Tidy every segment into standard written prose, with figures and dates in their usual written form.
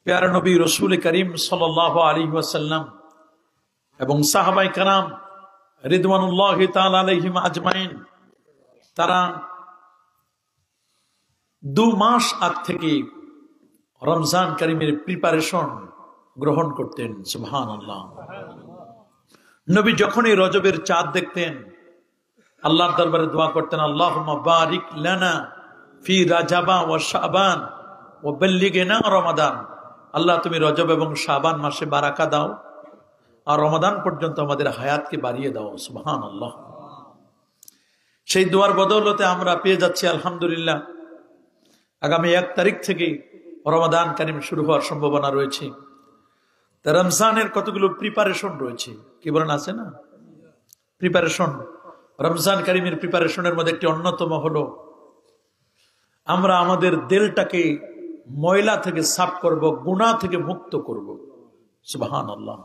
প্যারা নবী রসুল করিম সাল্লাল্লাহু আলাইহি ওয়াসাল্লাম এবং সাহাবায়ে কেরাম রিদওয়ানুল্লাহি তাআলা আলাইহিম আজমাইন তারা 2 মাস আগ থেকে রমজান করিমের প্রিপারেশন গ্রহণ করতেন। সুবহানাল্লাহ। নবী যখনই রজবের চাঁদ দেখতেন আল্লাহর দরবারে দোয়া করতেন, আল্লাহুম্মা বারিক লানা ফি রাজাবা ওয়া শাবান ওয়া বাল্লিগনা রমাদান। আল্লাহ তুমি রজব এবং শাবান মাসে বারাকা দাও আর রমাদান পর্যন্ত আমাদের হায়াতকে বাড়িয়ে দাও। সুবহানাল্লাহ। সেই দোয়ার বদৌলতে আমরা পেয়ে যাচ্ছি আলহামদুলিল্লাহ আগামী 1 তারিখ থেকে রমাদান কারিম শুরু হওয়ার সম্ভাবনা রয়েছে। রমজানের কতগুলো প্রিপারেশন রয়েছে, কি বলেন, আছে না প্রিপারেশন? রমজান কারিমের প্রিপারেশনের মধ্যে একটি অন্যতম হলো আমরা আমাদের দিলটাকে ময়লা থেকে সাফ করব, গুনাহ থেকে মুক্ত করব। সুবহানাল্লাহ।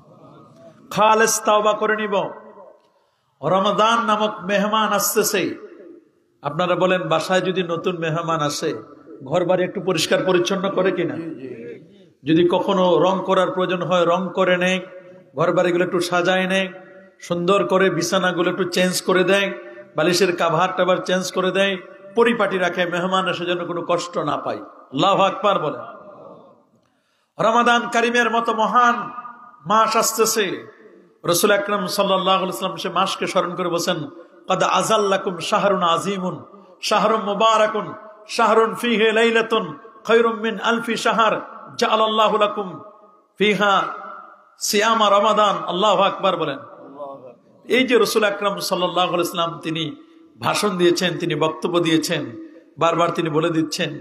খালেস তাওবা করে নিব। রমাদান নামক মেহমান আসতেছে। আপনারা বলেন বাসায় যদি নতুন মেহমান আসে ঘর বাড়ি একটু পরিষ্কার পরিচ্ছন্ন করে কিনা? যদি কখনো রং করার প্রয়োজন হয় রং করে নেয়, ঘর বাড়িগুলো একটু সাজায় নেয়, সুন্দর করে বিছানাগুলো একটু চেঞ্জ করে দেয়, বালিশের কাভার টাভার চেঞ্জ করে দেয়, পরিপাটি রাখে, মেহমান এসে যেন কোনো কষ্ট না পায়। আল্লাহু আকবার বলে। রমাদান কারিমের মতো মহান মাস আসতেছে। রাসূল আকরাম সাল্লাল্লাহু আলাইহি ওয়াসাল্লাম সে মাসকে স্মরণ করে বলেন, ক্বাদ আযাল্লাকুম শাহরুন আযীমুন শাহরুম মুবারাকুন শাহরুন ফীহি লাইলাতুন খায়রুম মিন আলফি শাহর জাআলাল্লাহু লাকুম ফীহা সিয়ামা রমাদান। আল্লাহু আকবার বলেন। এই যে রাসূল আকরাম সাল্লাল্লাহু আলাইহি ওয়াসাল্লাম তিনি ভাষণ দিয়েছেন, তিনি বক্তব্য দিয়েছেন, বারবার তিনি বলে দিচ্ছেন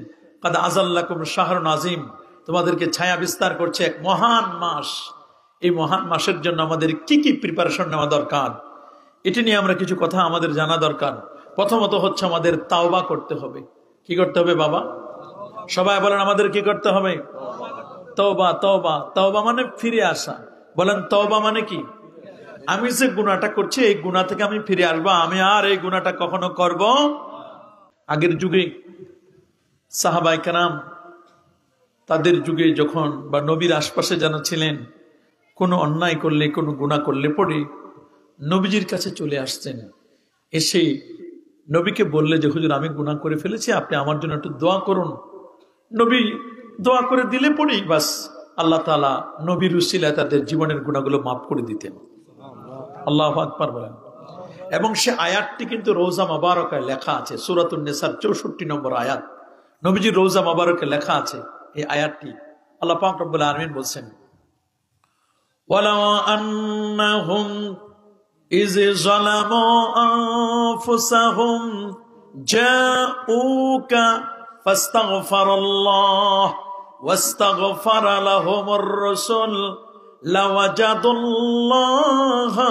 ক্বাদ আযাল্লাকুম শাহরুন আযীম, তোমাদেরকে ছায়া বিস্তার করছে এক মহান মাস। এই মহান মাসের জন্য আমাদের কি কি প্রিপারেশন নেওয়া দরকার এটি নিয়ে আমরা কিছু কথা আমাদের জানা দরকার। প্রথমত হচ্ছে আমাদের তাওবা করতে হবে। কি করতে হবে বাবা? সবাই বলেন আমাদের কি করতে হবে? তওবা। তওবা, তওবা মানে ফিরে আসা। বলেন তওবা মানে কি? আমি যে গুনাহটা করছি এই গুনাহ থেকে আমি ফিরে আসবো, আমি আর এই গুনাহটা কখনো করব। আগের যুগে সাহাবায়ে কেরাম তাদের যুগে যখন বা নবীর আশপাশে যারা ছিলেন কোনো অন্যায় করলে কোনো গুনাহ করলে পরে নবীজির কাছে চলে আসতেন। এসে নবীকে বললে যে হুজুর আমি গুনাহ করে ফেলেছি, আপনি আমার জন্য একটু দোয়া করুন। নবী দোয়া করে দিলে পরেই বাস আল্লাহ তাআলা নবীর উসিলায় তাদের জীবনের গুনাহগুলো মাফ করে দিতেন। আল্লাহু আকবার বলেন। এবং সে আয়াতটি কিন্তু রওজা মুবারাকায় লেখা আছে, সূরাতুন নিসার 64 নম্বর আয়াত। নবীজির রওজা মুবারাকে লেখা আছে এই আয়াতটি। আল্লাহ পাক রব্বুল আলামিন বলেন, ওয়ালাউ আন্নাহুম ইয যালামু আনফুসাহুম জাউকা ফাস্তাগফিরুল্লাহ ওয়াস্তাগফারা লাহুমুর রাসূল লাওয়াজাদুল্লাহা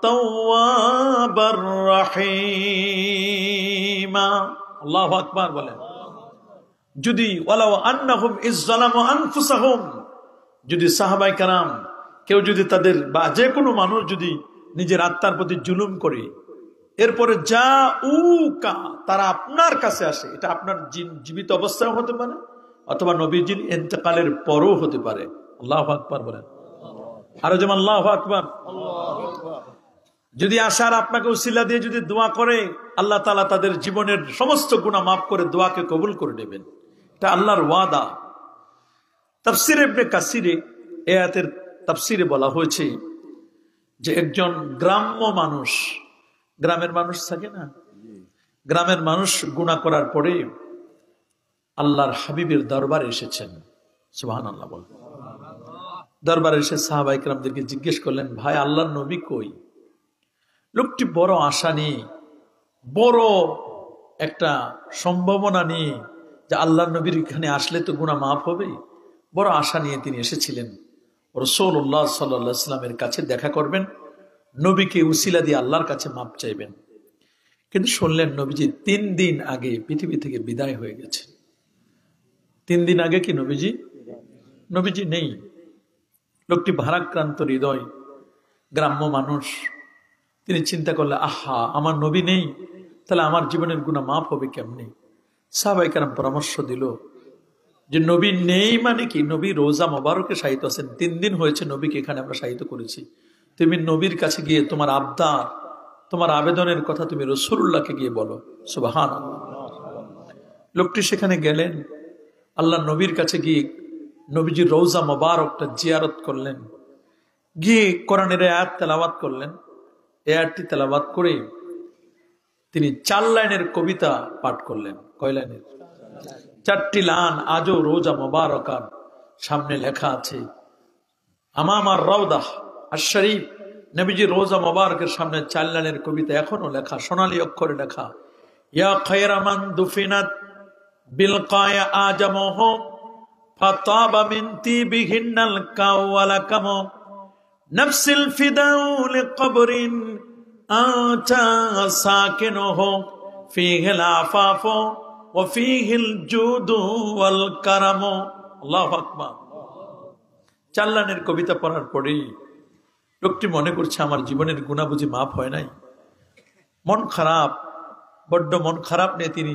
তাওয়াবার রহিমা। আল্লাহু আকবার বলেন। যদি ওয়ালাউ আন্নাহুম ইয যালামু আনফুসাহুম, যদি সাহাবায়ে কেরাম কেউ যদি তাদের বা যে কোনো মানুষ যদি নিজের আত্মার প্রতি জুলুম করে এরপরে জাউকা তারা আপনার কাছে আসে, এটা আপনার জীবিত অবস্থায় হতে পারে অথবা নবীজির ইন্তেকালের পরও হতে পারে। আল্লাহু আকবার বলেন। আরো যেমন আল্লাহু আকবার। যদি আশার আপনাকে উসিলা দিয়ে যদি দোয়া করে আল্লাহ তাআলা তাদের জীবনের সমস্ত গুনাহ মাফ করে দোয়াকে কবুল করে নেবেন। এটা আল্লাহর ওয়াদা। তাফসীর ইবনে কাসিরে এই আয়াতের তাফসীরে বলা হয়েছে যে একজন গ্রাম্য মানুষ, গ্রামের মানুষ থাকে না, গ্রামের মানুষ গুনাহ করার পরে আল্লাহর হাবিবের দরবারে এসেছেন। সুবহানাল্লাহ বল। দরবারে এসে সাহাবায়ে কেরামদেরকে জিজ্ঞেস করলেন, ভাই আল্লাহর নবী কই? লোকটি বড় আশা নিয়ে, বড় একটা সম্ভাবনা নিয়ে যে আল্লাহর নবীর এখানে আসলে তো গুনাহ মাফ হবে, বড় আশা নিয়ে তিনি এসেছিলেন রাসূলুল্লাহ সাল্লাল্লাহু আলাইহি ওয়াসাল্লামের কাছে দেখা করবেন, নবীকে উসিলা দিয়ে আল্লাহর কাছে মাপ চাইবেন। কিন্তু শুনলেন নবীজি 3 দিন আগে পৃথিবী থেকে বিদায় হয়ে গেছে। 3 দিন আগে কি নবীজি নেই। লোকটি ভারাক্রান্ত হৃদয়, গ্রাম্য মানুষ। তিনি চিন্তা করলেন, আহা আমার নবী নেই, তাহলে আমার জীবনের গুনাহ মাফ হবে কেমনে? সাহাবায়ে কেরাম পরামর্শ দিল যে নবী নেই মানে কি? নবী রোজা মোবারকে শায়িত আছেন, 3 দিন হয়েছে নবীকে এখানে আমরা শায়িত করেছি। তুমি নবীর কাছে গিয়ে তোমার আবদার, তোমার আবেদনের কথা তুমি রাসূলুল্লাহকে গিয়ে বলো। সুবহানাল্লাহ। লোকটি সেখানে গেলেন, আল্লাহ নবীর কাছে গিয়ে নবীজির রওজা মোবারকটা জিয়ারত করলেন, গিয়ে কোরআনের আয়াত তেলাওয়াত করলেন। এই আয়াতটি তেলাওয়াত করে তিনি 4 লাইনের কবিতা পাঠ করলেন। কয় লাইনের? 4টি লাইন। আজও রোজা মোবারকার সামনে লেখা আছে, আমামার রওদাহ আশ-শরীফ, নবীজি রোজা মোবারকের সামনে 4 লাইনের কবিতা এখনো লেখা, সোনালী অক্ষরে লেখা। ইয়া খায়রা মান দুফিনাত বিল কায়া আজামহ ফাতাবা মিন তিবিহিন্নাল কাওয়ালা কাম নফসিল ফিদাউ লিকবরিন আতা সাকিনহ ফীহিল আফাফ ওয়া ফীহিল জুদু ওয়াল কারাম। আল্লাহু আকবার। 4 লাইনের কবিতা পড়ার পরেই লোকটি মনে করছে আমার জীবনের গুনাহ বুঝি মাফ হয় নাই। মন খারাপ, বড্ড মন খারাপ নিয়ে তিনি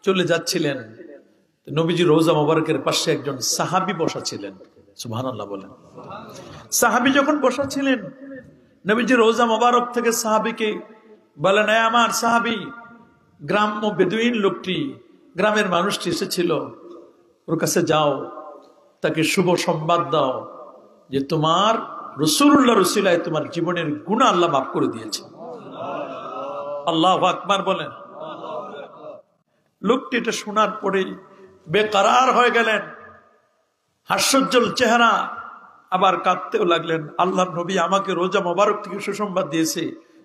চলে যাচ্ছিলেন। নবীজি রওজা মোবারকের পাশে একজন সাহাবী বসা ছিলেন। সুবহানাল্লাহ বলেন। সাহাবী যখন বসা ছিলেন, নবীজি রওজা মোবারক থেকে সাহাবীকে বলেন, এ আমার সাহাবী, গ্রাম্য বেদুইন লোকটি, গ্রামের মানুষটি এসেছিল, ওর কাছে যাও, তাকে শুভ সংবাদ দাও যে তোমার রাসূলুল্লাহ রসিলায় তোমার জীবনের গুনাহ আল্লাহ মাফ করে দিয়েছে। আল্লাহু আকবার বলেন। লোকটি এটা শোনার পরে বেকরার হয়ে গেলেন, হাস্যোজ্জ্বল চেহারা, আবার কাঁদতেও লাগলেন। আল্লাহ নবী আমাকে রোজা মোবারক থেকে সুসংবাদ দিয়েছে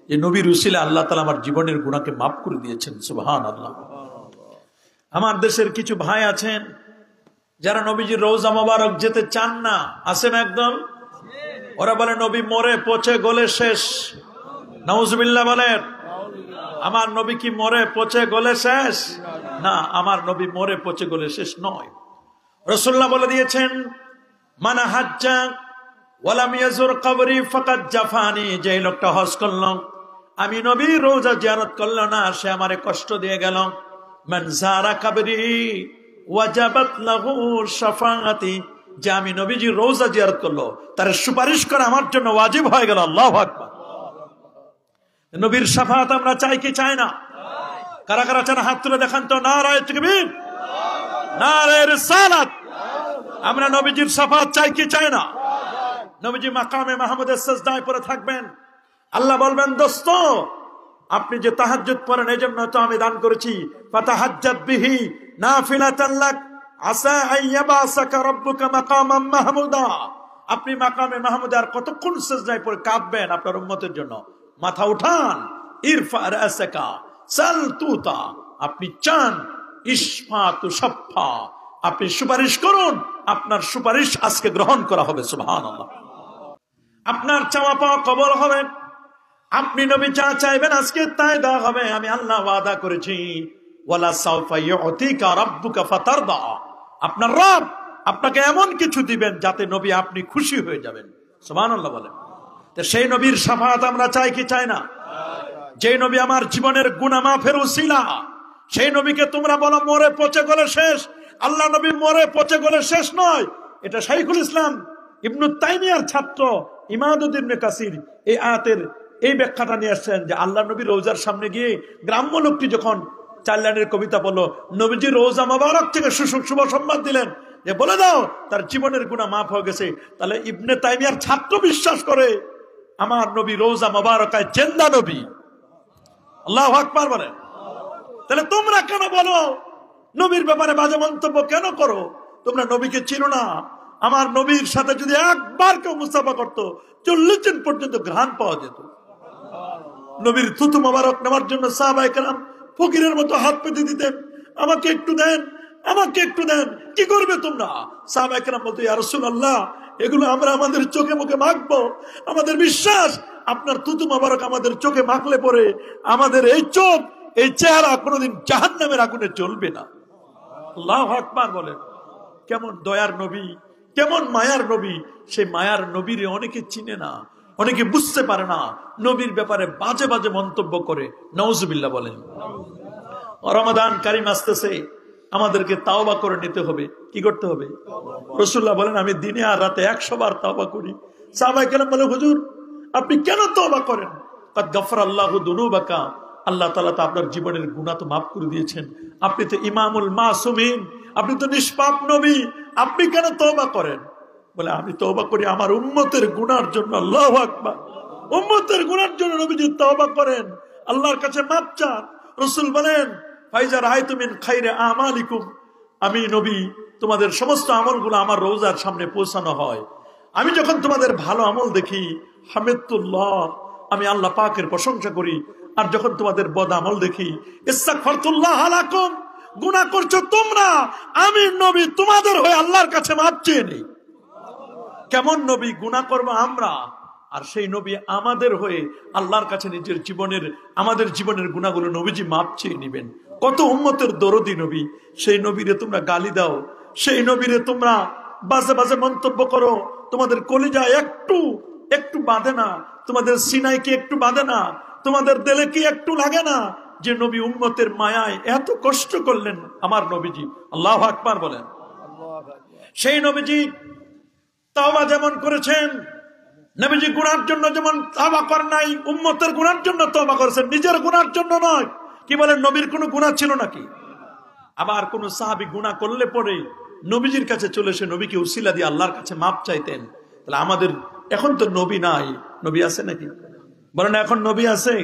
যে নবীর উসিলা আল্লাহ তাআলা আমার জীবনের গুনাহকে মাফ করে দিয়েছেন। সুবহানাল্লাহ। আমার দেশের কিছু ভাই আছেন যারা নবীজির রওজা মোবারক যেতে চান না, আছেন একদম। ওরা বলে নবী মরে পচে গলে শেষ। নাউজুবিল্লাহ বলেন। আমার নবী কি মরে পচে গলে শেষ? না, আমার নবী মরে পচে গলে শেষ নয়। রাসূলুল্লাহ বলে দিয়েছেন, মান হাজ্জা ওয়ালাম ইয়াজুর কবরি ফাকাদ জাফানি, যে লোকটা হজ করল আমি নবীর রওজা জিয়ারত করল না, সে আমারে কষ্ট দিয়ে গেল। মান যারা কবরি ওয়াজাবাত লাহু শাফাআতি, যে আমি নবীজির রওজা জিয়ারত করলো তার সুপারিশ করা আমার জন্য ওয়াজিব হয়ে গেল। আল্লাহু আকবার। নবীর শাফাআত আমরা চাই কি চাই না? কারা কারা চান হাত তুলে দেখান তো। নারায়ে তাকবীর, নারায়ে রিসালাত। আমরা নবীজির শাফাআত চাই কি চাই না? নবীজি মাকামে মাহমুদের সিজদায় পড়ে থাকবেন, আল্লাহ বলবেন, দোস্ত আপনি যে তাহাজ্জুদ পড়েন এই জন্য তো আমি দান করেছি, ফাতাহাজ্জাত বিহি নাফিলাতান লাক আসা আইয়াবাসাকা রাব্বুকা মাকামাম মাহমুদা। আপনি মাকামে মাহমুদে আর কতক্ষণ সিজদায় পড়ে কাঁদবেন আপনার উম্মতের জন্য? মাথা উঠান, ইরফা রাসাকা সাল তুতা। আপনি চান ইশফা তু শাফা, আপনি সুপারিশ করুন, আপনার সুপারিশ আজকে গ্রহণ করা হবে। সুবহানাল্লাহ। আপনার চাওয়া পাওয়া কবুল হবে। আপনি নবী যা চাইবেন আজকে তাই দেওয়া হবে। আমি আল্লাহ ওয়াদা করেছি, ওয়ালা সাউফা ইউতিকা রাব্বুকা ফাতারদা। আপনার রব আপনাকে এমন কিছু দিবেন যাতে নবী আপনি খুশি হয়ে যাবেন। সুবহানাল্লাহ বলেন। তো সেই নবীর শাফাআত আমরা চাই কি চাই না? যে নবী আমার জীবনের গুনাহ মাফের উসিলা, সেই নবীকে তোমরা বলো মরে পচে গলে শেষ। আল্লাহ নবী মরে পচে গলে শেষ নয়। এটা শাইখুল ইসলাম ইবনু তাইমিয়ার ছাত্র ইমাদুদ্দিন ইবনে কাসির এই আয়াতের এই ব্যাখ্যাটা নিয়ে আসছেন যে আল্লাহ নবী রওজার সামনে গিয়ে গ্রাম্য লোকটি যখন 4 লাইনের কবিতা বলল, নবীজি রওজা মোবারক থেকে শুভ সংবাদ দিলেন যে বলে দাও তার জীবনের গুনাহ মাফ হয়ে গেছে। তাহলে ইবনে তাইমিয়ার ছাত্র বিশ্বাস করে আমার নবী রওজা মোবারকায় জিন্দা নবী। আল্লাহু আকবার বলেন। তাহলে তোমরা কেন বলো নবীর ব্যাপারে বাজে মন্তব্য কেন করো? তোমরা নবীকে চিনো না। আমার নবীর সাথে যদি একবার কেউ মুসাফা করতো 40 দিন পর্যন্ত ঘ্রাণ পাওয়া যেত। নবীর থুতু মোবারক নেওয়ার জন্য সাহাবায়ে কেরাম ফকিরের মতো হাত পেতে দিতেন, আমাকে একটু দেন, আমাকে একটু দেন। কি করবে তোমরা? সাহাবায়ে কেরাম বলতো, ইয়া রাসূলুল্লাহ এগুলো আমরা আমাদের চোখে মুখে মাখবো। আমাদের বিশ্বাস আপনার থুতু মোবারক আমাদের চোখে মাখলে পরে আমাদের এই চোখ, এই চেহারা কোনোদিন জাহান্নামের আগুনে জ্বলবে না। আল্লাহু আকবার বলেন। কেমন দয়ার নবী, কেমন মায়ার নবী। সেই মায়ার নবীর অনেকে চিনে না, অনেকে বুঝতে পারে না, নবীর ব্যাপারে বাজে বাজে মন্তব্য করে। নাউজুবিল্লাহ বলেন। রমাদান কারিম আসতেছে, আমাদেরকে তাওবা করে নিতে হবে। কি করতে হবে? রাসূলুল্লাহ বলেন আমি দিনে আর রাতে 100 বার তওবা করি। সাহাবায়ে কেরাম বলে হুজুর আপনি কেন তওবা করেন? কাদ গাফারাল্লাহু দুনুবাকা, আল্লাহ তাআলা তো আপনার জীবনের গুনাহ তো মাফ করে দিয়েছেন, আপনি তো ইমামুল মাসুমিন, আপনি তো নিষ্পাপ নবী, আপনি কেন তওবা করেন? বলে আমি তওবা করি আমার উম্মতের গুনার জন্য। আল্লাহু আকবার। উম্মতের গুনার জন্য নবীজি তওবা করেন, আল্লাহর কাছে মাপ চান। রাসূল বলেন ফাইজা রাআইতু মিন খাইরি আমালিকুম, আমি নবী তোমাদের সমস্ত আমলগুলো আমার রওজার সামনে পৌঁছানো হয়, আমি যখন তোমাদের ভালো আমল দেখি হামিদুল্লাহ, আমি আল্লাহ পাকের প্রশংসা করি। আর যখন তোমাদের বদ আমল দেখি ইস্তাগফারতুল্লাহ লাকুম, গুনাহ করছো তোমরা, আমি নবী তোমাদের হয়ে আল্লাহর কাছে মাপ চেয়ে নেই। কেমন নবী? গুনাহ করবো আমরা, আর সেই নবী আমাদের হয়ে আল্লাহর কাছে নিজের জীবনের আমাদের জীবনের গুনাহগুলো নবীজি মাপ চেয়ে নেবেন। কত উম্মতের দরদি নবী, সেই নবীরে তোমরা গালি দাও, সেই নবীরে তোমরা বাজে বাজে মন্তব্য করো, তোমাদের কলিজায় একটু একটু বাঁধে না, তোমাদের সিনায় কি একটু বাঁধে না, তোমাদের দিলে কি একটু লাগে না যে নবী উম্মতের মায়ায় এত কষ্ট করলেন আমার নবীজি? আল্লাহু আকবার বলেন। সেই নবীজি তাওবা যেমন করেছেন, নবীজি গুনার জন্য যেমন তওবা করেন নাই, উম্মতের গুনার জন্য তওবা করেছেন, নিজের গুনার জন্য নয়। কি বলেন, নবীর কোনো গুনাহ ছিল নাকি? আবার কোন সাহাবী গুনাহ করলে পরে নবীজির কাছে চলে এসে নবীকে উসিলা দিয়ে আল্লাহর কাছে মাপ চাইতেন। তাহলে আমাদের এখন তো নবী নাই, নবী আছে নাকি? বলেন এখন নবী আছে?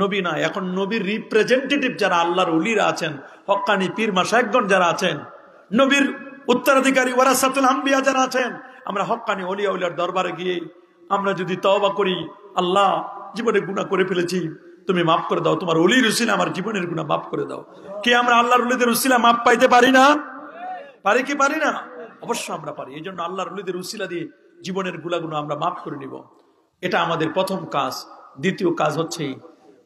নবী নাই। এখন নবীর রিপ্রেজেন্টেটিভ যারা আল্লাহর ওলিরা আছেন, হক্কানি পীর মাশায়েখগণ যারা আছেন, নবীর উত্তরাধিকারী ওয়ারাসাতুল আম্বিয়া যারা আছেন, আমরা হক্কানি ওলিয়া উলিয়ার দরবারে গিয়ে আমরা যদি তওবা করি, আল্লাহ জীবনে গুনাহ করে ফেলেছি, তুমি মাফ করে দাও, তোমার ওলির উসিলা আমার জীবনের গুনাহ মাফ করে দাও। কি আমরা আল্লাহর ওলিদের উসিলা মাফ পাইতে পারি না? পারি কি পারি না? অবশ্যই আমরা পারি। এই জন্য আল্লাহর ওলিদের উসিলা দিয়ে জীবনের গুনাহগুলো আমরা মাফ করে নিব। এটা আমাদের প্রথম কাজ। দ্বিতীয় কাজ হচ্ছে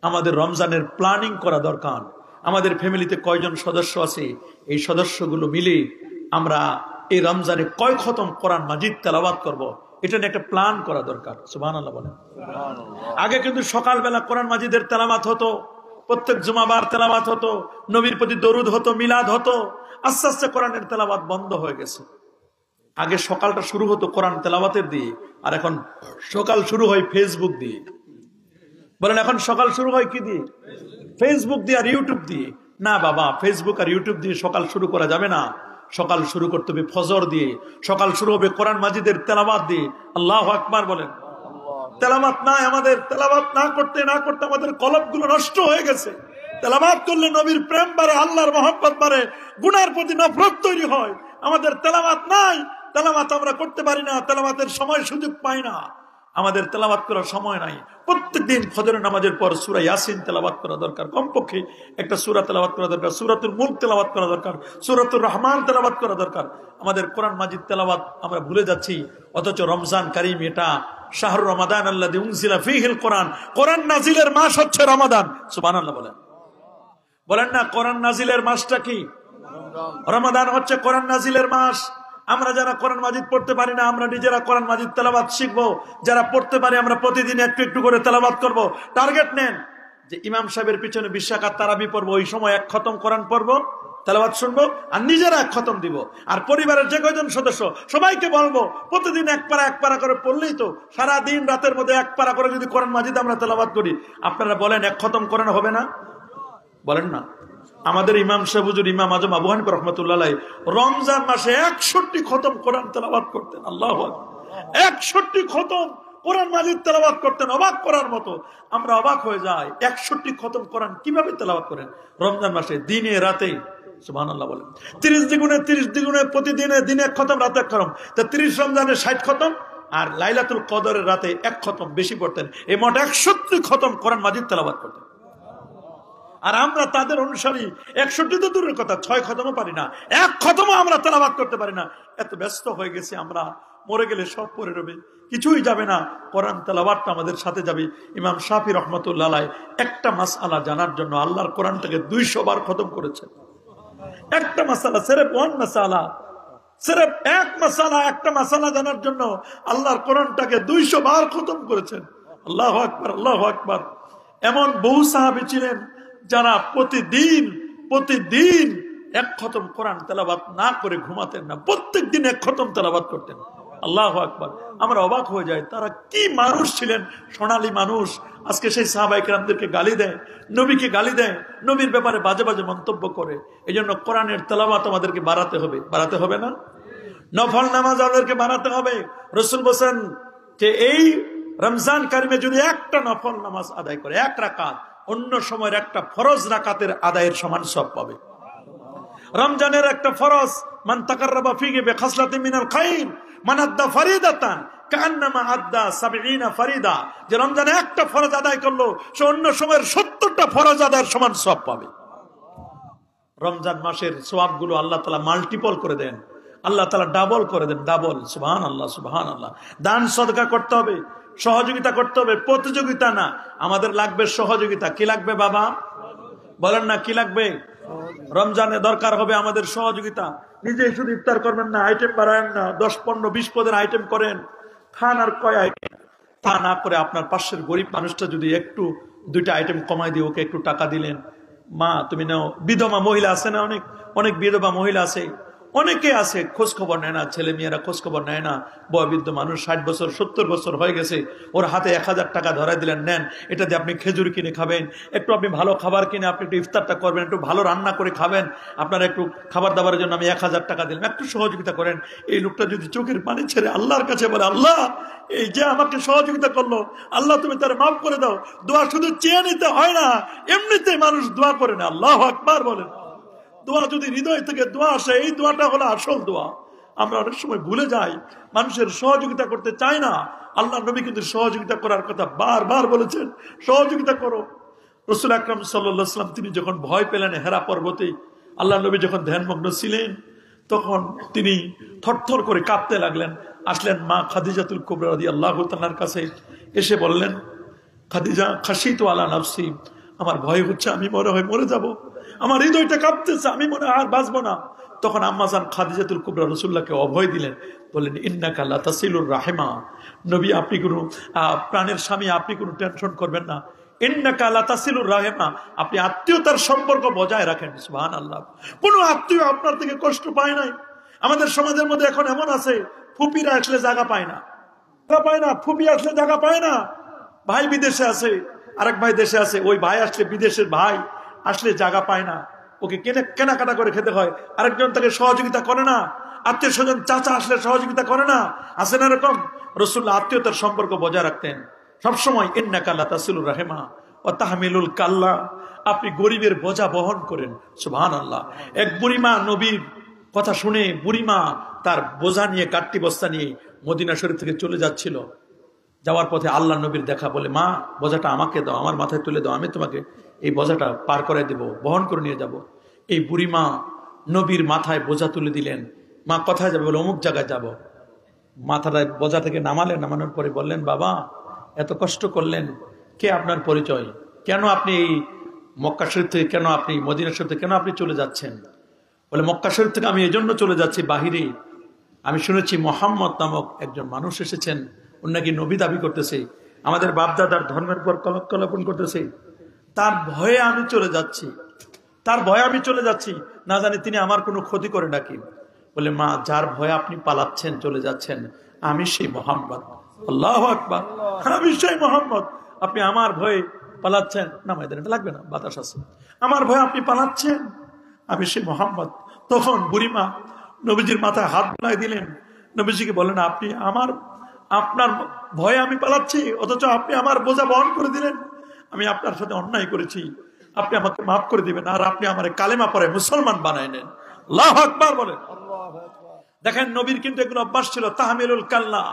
আমাদের রমজানের প্ল্যানিং করা দরকার। আমাদের ফ্যামিলিতে কয়জন সদস্য আছে, এই সদস্যগুলো মিলে আমরা এই রমজানে কয় খতম কোরআন মাজিদ তেলাওয়াত করব, এটা নিয়ে একটা প্ল্যান করা দরকার। সুবহানাল্লাহ বলেন। আগে কিন্তু সকালবেলা কোরআন মাজিদের তেলাওয়াত হতো, প্রত্যেক জুমাবার তেলাওয়াত হতো, নবীর প্রতি দরুদ হতো, মিলাদ হতো। আস্তে আস্তে কোরআনের তেলাওয়াত বন্ধ হয়ে গেছে। আগে সকালটা শুরু হতো কোরআন তেলাওয়াতের দিয়ে, আর এখন সকাল শুরু হয় ফেসবুক দিয়ে। বলেন এখন সকাল শুরু হয় কি দিয়ে? ফেসবুক দিয়ে আর ইউটিউব দিয়ে। না বাবা, ফেসবুক আর ইউটিউব দিয়ে সকাল শুরু করা যাবে না। সকাল শুরু করতে হবে ফজর দিয়ে, সকাল শুরু হবে কোরআন মাজিদের তেলাওয়াত দিয়ে। আল্লাহু আকবার বলেন। তেলাওয়াত নাই আমাদের, তেলাওয়াত না করতে না করতে আমাদের কলবগুলো নষ্ট হয়ে গেছে। তেলাওয়াত করলে নবীর প্রেম বাড়ে, আল্লাহর মহব্বত বাড়ে, গুনার প্রতি নফরত তৈরি হয়। আমাদের তেলাওয়াত নাই, তেলাওয়াত আমরা করতে পারি না, তেলাওয়াতের সময় সুযোগ পাই না, আমাদের তেলাওয়াত করার সময় নাই। প্রত্যেকদিন ফজরের নামাজের পর সূরা ইয়াসিন তেলাওয়াত করা দরকার, কমপক্ষে একটা সূরা তেলাওয়াত করা দরকার, সূরাতুল মুলক তেলাওয়াত করা দরকার, সূরাতুর রহমান তেলাওয়াত করা দরকার। আমাদের কোরআন মাজিদ তেলাওয়াত আমরা ভুলে যাচ্ছি। অথচ রমজান কারীম এটা শাহরুর রমাদান আল্লাযী উনজিলা ফীহিল কোরআন, কোরআন নাজিলের মাস হচ্ছে রমাদান। সুবহানাল্লাহ বলেন। বলেন না কোরআন নাজিলের মাসটা কি? রমাদান হচ্ছে কোরআন নাজিলের মাস। আমরা যারা কোরআন মাজিদ পড়তে পারি না, আমরা নিজেরা কোরআন মাজিদ তেলাওয়াত শিখবো। যারা পড়তে পারি আমরা প্রতিদিন একটু একটু করে তেলাওয়াত করব। টার্গেট নেন যে ইমাম সাহেবের পিছনে 20 রাকাত তারাবি পড়বো, ওই সময় 1 খতম কোরআন পড়বো, তেলাওয়াত শুনবো, আর নিজেরা 1 খতম দিব। আর পরিবারের যে কয়জন সদস্য সবাইকে বলবো প্রতিদিন 1 পারা করে পড়লেই তো সারা দিন রাতের মধ্যে 1 পারা করে যদি কোরআন মাজিদ আমরা তেলাওয়াত করি, আপনারা বলেন 1 খতম কোরআন হবে না? বলেন না। আমাদের ইমাম সাহেব হুজুর ইমাম আজম আবু হানিফা রাহমাতুল্লাহ আলাইহি রমজান মাসে 61 খতম কোরআন তেলাওয়াত করতেন। আল্লাহু আকবার। 61 খতম কোরআন মাজিদ তেলাওয়াত করতেন, অবাক করার মতো। আমরা অবাক হয়ে যাই, 61 খতম কোরআন কিভাবে তেলাওয়াত করেন রমজান মাসে, দিনে রাতে। সুবহানাল্লাহ বলেন। 30 দ্বিগুণে প্রতিদিনে দিনে 1 খতম, রাতে 1 খতম। তা 30 রমজানে 60 খতম, আর লাইলাতুল কদরের রাতে 1 খতম বেশি পড়তেন। এই মোট 61 খতম কোরআন মাজিদ তেলাওয়াত করতেন। আর আমরা তাদের অনুসারী 61 তো দূরের কথা, 6 খতমও পারি না, 1 খতমও আমরা তেলাওয়াত করতে পারি না। এত ব্যস্ত হয়ে গেছে আমরা, মরে গেলে সব পড়ে রবে, কিছুই যাবে না, কোরআন তেলাওয়াতটা আমাদের সাথে যাবে। ইমাম শাফি রহমাতুল্লাহ আলাইহি একটা মাসআলা জানার জন্য আল্লাহর কোরআনটাকে 200 বার খতম করেছেন। একটা মাসআলা, সির্ফ ওয়ান মাসআলা, সির্ফ এক মাসআলা, একটা মাসআলা জানার জন্য আল্লাহর কোরআনটাকে 200 বার খতম করেছেন। আল্লাহু আকবার, আল্লাহু আকবার। এমন বহু সাহাবী ছিলেন যারা প্রতিদিন এক খতম কোরআন তেলাওয়াত না করে ঘুমাতেন না, প্রত্যেক দিন এক খতম তেলাওয়াত করতেন। আল্লাহু আকবার। আমরা অবাক হয়ে যাই, তারা কি মানুষ ছিলেন, সোনালী মানুষ। আজকে সেই সাহাবায়ে কেরামদেরকে গালি দেয়, নবীকে গালি দেয়, নবীর ব্যাপারে বাজে বাজে মন্তব্য করে। এই জন্য কোরআনের তেলাওয়াত আমাদেরকে বাড়াতে হবে, বাড়াতে হবে না? নফল নামাজ আমাদেরকে বাড়াতে হবে। রাসূল বলেন যে এই রমজান কারিমে যদি একটা নফল নামাজ আদায় করে, এক রাকাত, অন্য সময়ের একটা ফরজ রাকাতের আদায়ের সমান সওয়াব পাবে। রমজানের একটা ফরজ, মান তাকাররাবা ফিহি বিখাসলাতিন মিনাল খায়র মান আদ্দা ফরিদাতান কান্নামা আদ্দা ৭০ ফরিদা। যে রমজানে একটা ফরজ আদায় করলো, সে অন্য সময়ের ৭০টা ফরজ আদায়ের সমান সওয়াব পাবে। রমজান মাসের সওয়াবগুলো আল্লাহ তাআলা মাল্টিপল করে দেন, আল্লাহ তাআলা ডাবল করে দেন, ডাবল। সুবহানাল্লাহ, সুবহানাল্লাহ। দান সদকা করতে হবে, সহযোগিতা করতে হবে, প্রতিযোগিতা না। আমাদের লাগবে সহযোগিতা। কি লাগবে বাবা? বলেন না, কি লাগবে? রমজানে দরকার হবে আমাদের সহযোগিতা। নিজে শুধু ইফতার করবেন না, আইটেম বাড়ায়েন না, 10, 15, 20 পদের আইটেম করেন, খান আর কয় আইটেম। তা না করে আপনার পাশের গরিব মানুষটা যদি একটু 2টা আইটেম কমাই দিয়ে ওকে একটু টাকা দিলেন, মা তুমি নাও। বিধবা মহিলা আছে না, অনেক অনেক বিধবা মহিলা আছে, অনেকে আছে খোঁজ খবর নেয় না, ছেলে মেয়েরা খোঁজ খবর নেয় না। বয়োবৃদ্ধ মানুষ 60 বছর 70 বছর হয়ে গেছে, ওর হাতে 1000 টাকা ধরাই দিলেন, নেন, এটা দিয়ে আপনি খেজুর কিনে খাবেন, একটু আপনি ভালো খাবার কিনে আপনি একটু ইফতারটা করবেন, একটু ভালো রান্না করে খাবেন, আপনার একটু খাবার দাবারের জন্য আমি 1000 টাকা দিলাম, একটু সহযোগিতা করেন। এই লোকটা যদি চোখের পানি ছেড়ে আল্লাহর কাছে বলে, আল্লাহ এই যে আমাকে সহযোগিতা করলো, আল্লাহ তুমি তার মাফ করে দাও। দোয়া শুধু চেয়ে নিতে হয় না, এমনিতেই মানুষ দোয়া করে না। আল্লাহু আকবার বলেন। দোয়া যদি হৃদয় থেকে দোয়া আসে, এই দোয়াটা হলো আসল দোয়া। আমরা অনেক সময় ভুলে যাই, মানুষের সহযোগিতা করতে চাই না। আল্লাহ নবী কিন্তু সহযোগিতা করার কথা বারবার বলেছেন, সহযোগিতা করো। রাসূল আকরাম সাল্লাল্লাহু আলাইহি ওয়াসাল্লাম তিনি যখন ভয় পেলেন হেরা পর্বতে, আল্লাহ নবী যখন ধ্যানমগ্ন ছিলেন, তখন তিনি থরথর করে কাঁপতে লাগলেন। আসলেন মা খাদিজাতুল কুবরা রাদিয়াল্লাহু তাআলার কাছে, এসে বললেন, খাদিজা খাশিতু আলা নাফসি, আমার ভয় হচ্ছে, আমি মনে হয় মরে যাব, আমার হৃদয়টা কাঁপতেছে, আমি মনে হয় আর বাঁচবো না। তখন আম্মাজান খাদিজাতুল কুবরা রাসূলুল্লাহকে অভয় দিলেন, বললেন ইন্নাকা লা তাসিলুর রাহিমা, নবী আপনি কোনো প্রাণের স্বামী, আপনি কোনো টেনশন করবেন না। ইন্নাকা লা তাসিলুর রাহিমা, আপনি আত্মীয়তার সম্পর্ক বজায় রাখেন। সুবহানাল্লাহ। কোনো আত্মীয় আপনার থেকে কষ্ট পায় নাই। আমাদের সমাজের মধ্যে এখন এমন আছে, ফুপিরা আসলে জায়গা পায় না, ফুপি আসলে জায়গা পায় না। ভাই বিদেশে আছে, আরেক ভাই দেশে আছে, ওই ভাই আসলে, বিদেশের ভাই আসলে জায়গা পায় না, ওকে কেনাকাটা করে খেতে হয়, আরেকজন তাকে সহযোগিতা করে না, আত্মীয় স্বজন চাচা আসলে সহযোগিতা করে না, আছে না এরকম? রাসূলুল্লাহ আত্মীয়তার সম্পর্ক বজায় রাখতেন সবসময়। ইন্নাকা লা তাসিলুর রাহিমা ওয়া তাহমিলুল কাল্লা, আপনি গরিবের বোঝা বহন করেন। সুবহানাল্লাহ। এক বুড়িমা নবীর কথা শুনে, বুড়িমা তার বোঝা নিয়ে, কাট্টি বস্তা নিয়ে মদিনা শরীফ থেকে চলে যাচ্ছিল। যাওয়ার পথে আল্লাহ নবীর দেখা, বলে মা বোঝাটা আমাকে দাও, আমার মাথায় তুলে দাও, আমি তোমাকে এই বোঝাটা পার করে দেব, বহন করে নিয়ে যাব। এই বুড়িমা নবীর মাথায় বোঝা তুলে দিলেন। মা কোথায় যাবে? বলে অমুক জায়গায় যাব। মাথাটা বোঝা থেকে নামালেন, নামানোর পরে বললেন, বাবা এত কষ্ট করলেন, কে আপনার পরিচয়, কেন আপনি এই মক্কা শরীফ থেকে, কেন আপনি মদিনা শরীফ থেকে কেন আপনি চলে যাচ্ছেন? বলে মক্কা শরীফ থেকে আমি এই জন্য চলে যাচ্ছি, বাহিরে আমি শুনেছি মোহাম্মদ নামক একজন মানুষ এসেছেন, উনি নাকি নবী দাবি করতেছে, আমাদের বাপদাদার ধর্মের পর কলঙ্ক করতেছে, তার ভয়ে আমি চলে যাচ্ছি, তার ভয়ে আমি চলে যাচ্ছি, না জানি তিনি আমার কোনো ক্ষতি করে নাকি। বলে মা যার ভয়ে আপনি পালাচ্ছেন, চলে যাচ্ছেন, আমি সেই মোহাম্মদ। আল্লাহু আকবার। আমি সেই মোহাম্মদ, আপনি আমার ভয়ে পালাচ্ছেন। না মাইদান এটা লাগবে না, বাতাস আছে। আমার ভয়ে আপনি পালাচ্ছেন, আমি সেই মোহাম্মদ। তখন বুড়িমা নবীজির মাথায় হাত বুলাই দিলেন, নবীজিকে বলেন, আপনি আপনার ভয়ে আমি পালাচ্ছি, অথচ আপনি আমার বোঝা বহন করে দিলেন। আমি আপনার সাথে অন্যায় করেছি, আপনি আমাকে মাফ করে দিবেন, আর আপনি আমার কালেমা পড়ে মুসলমান বানায় নেন। আল্লাহু আকবার বলেন। দেখেন নবীর কিন্তু এগুলো অভ্যাস ছিল, তাহমিলুল কাল্লা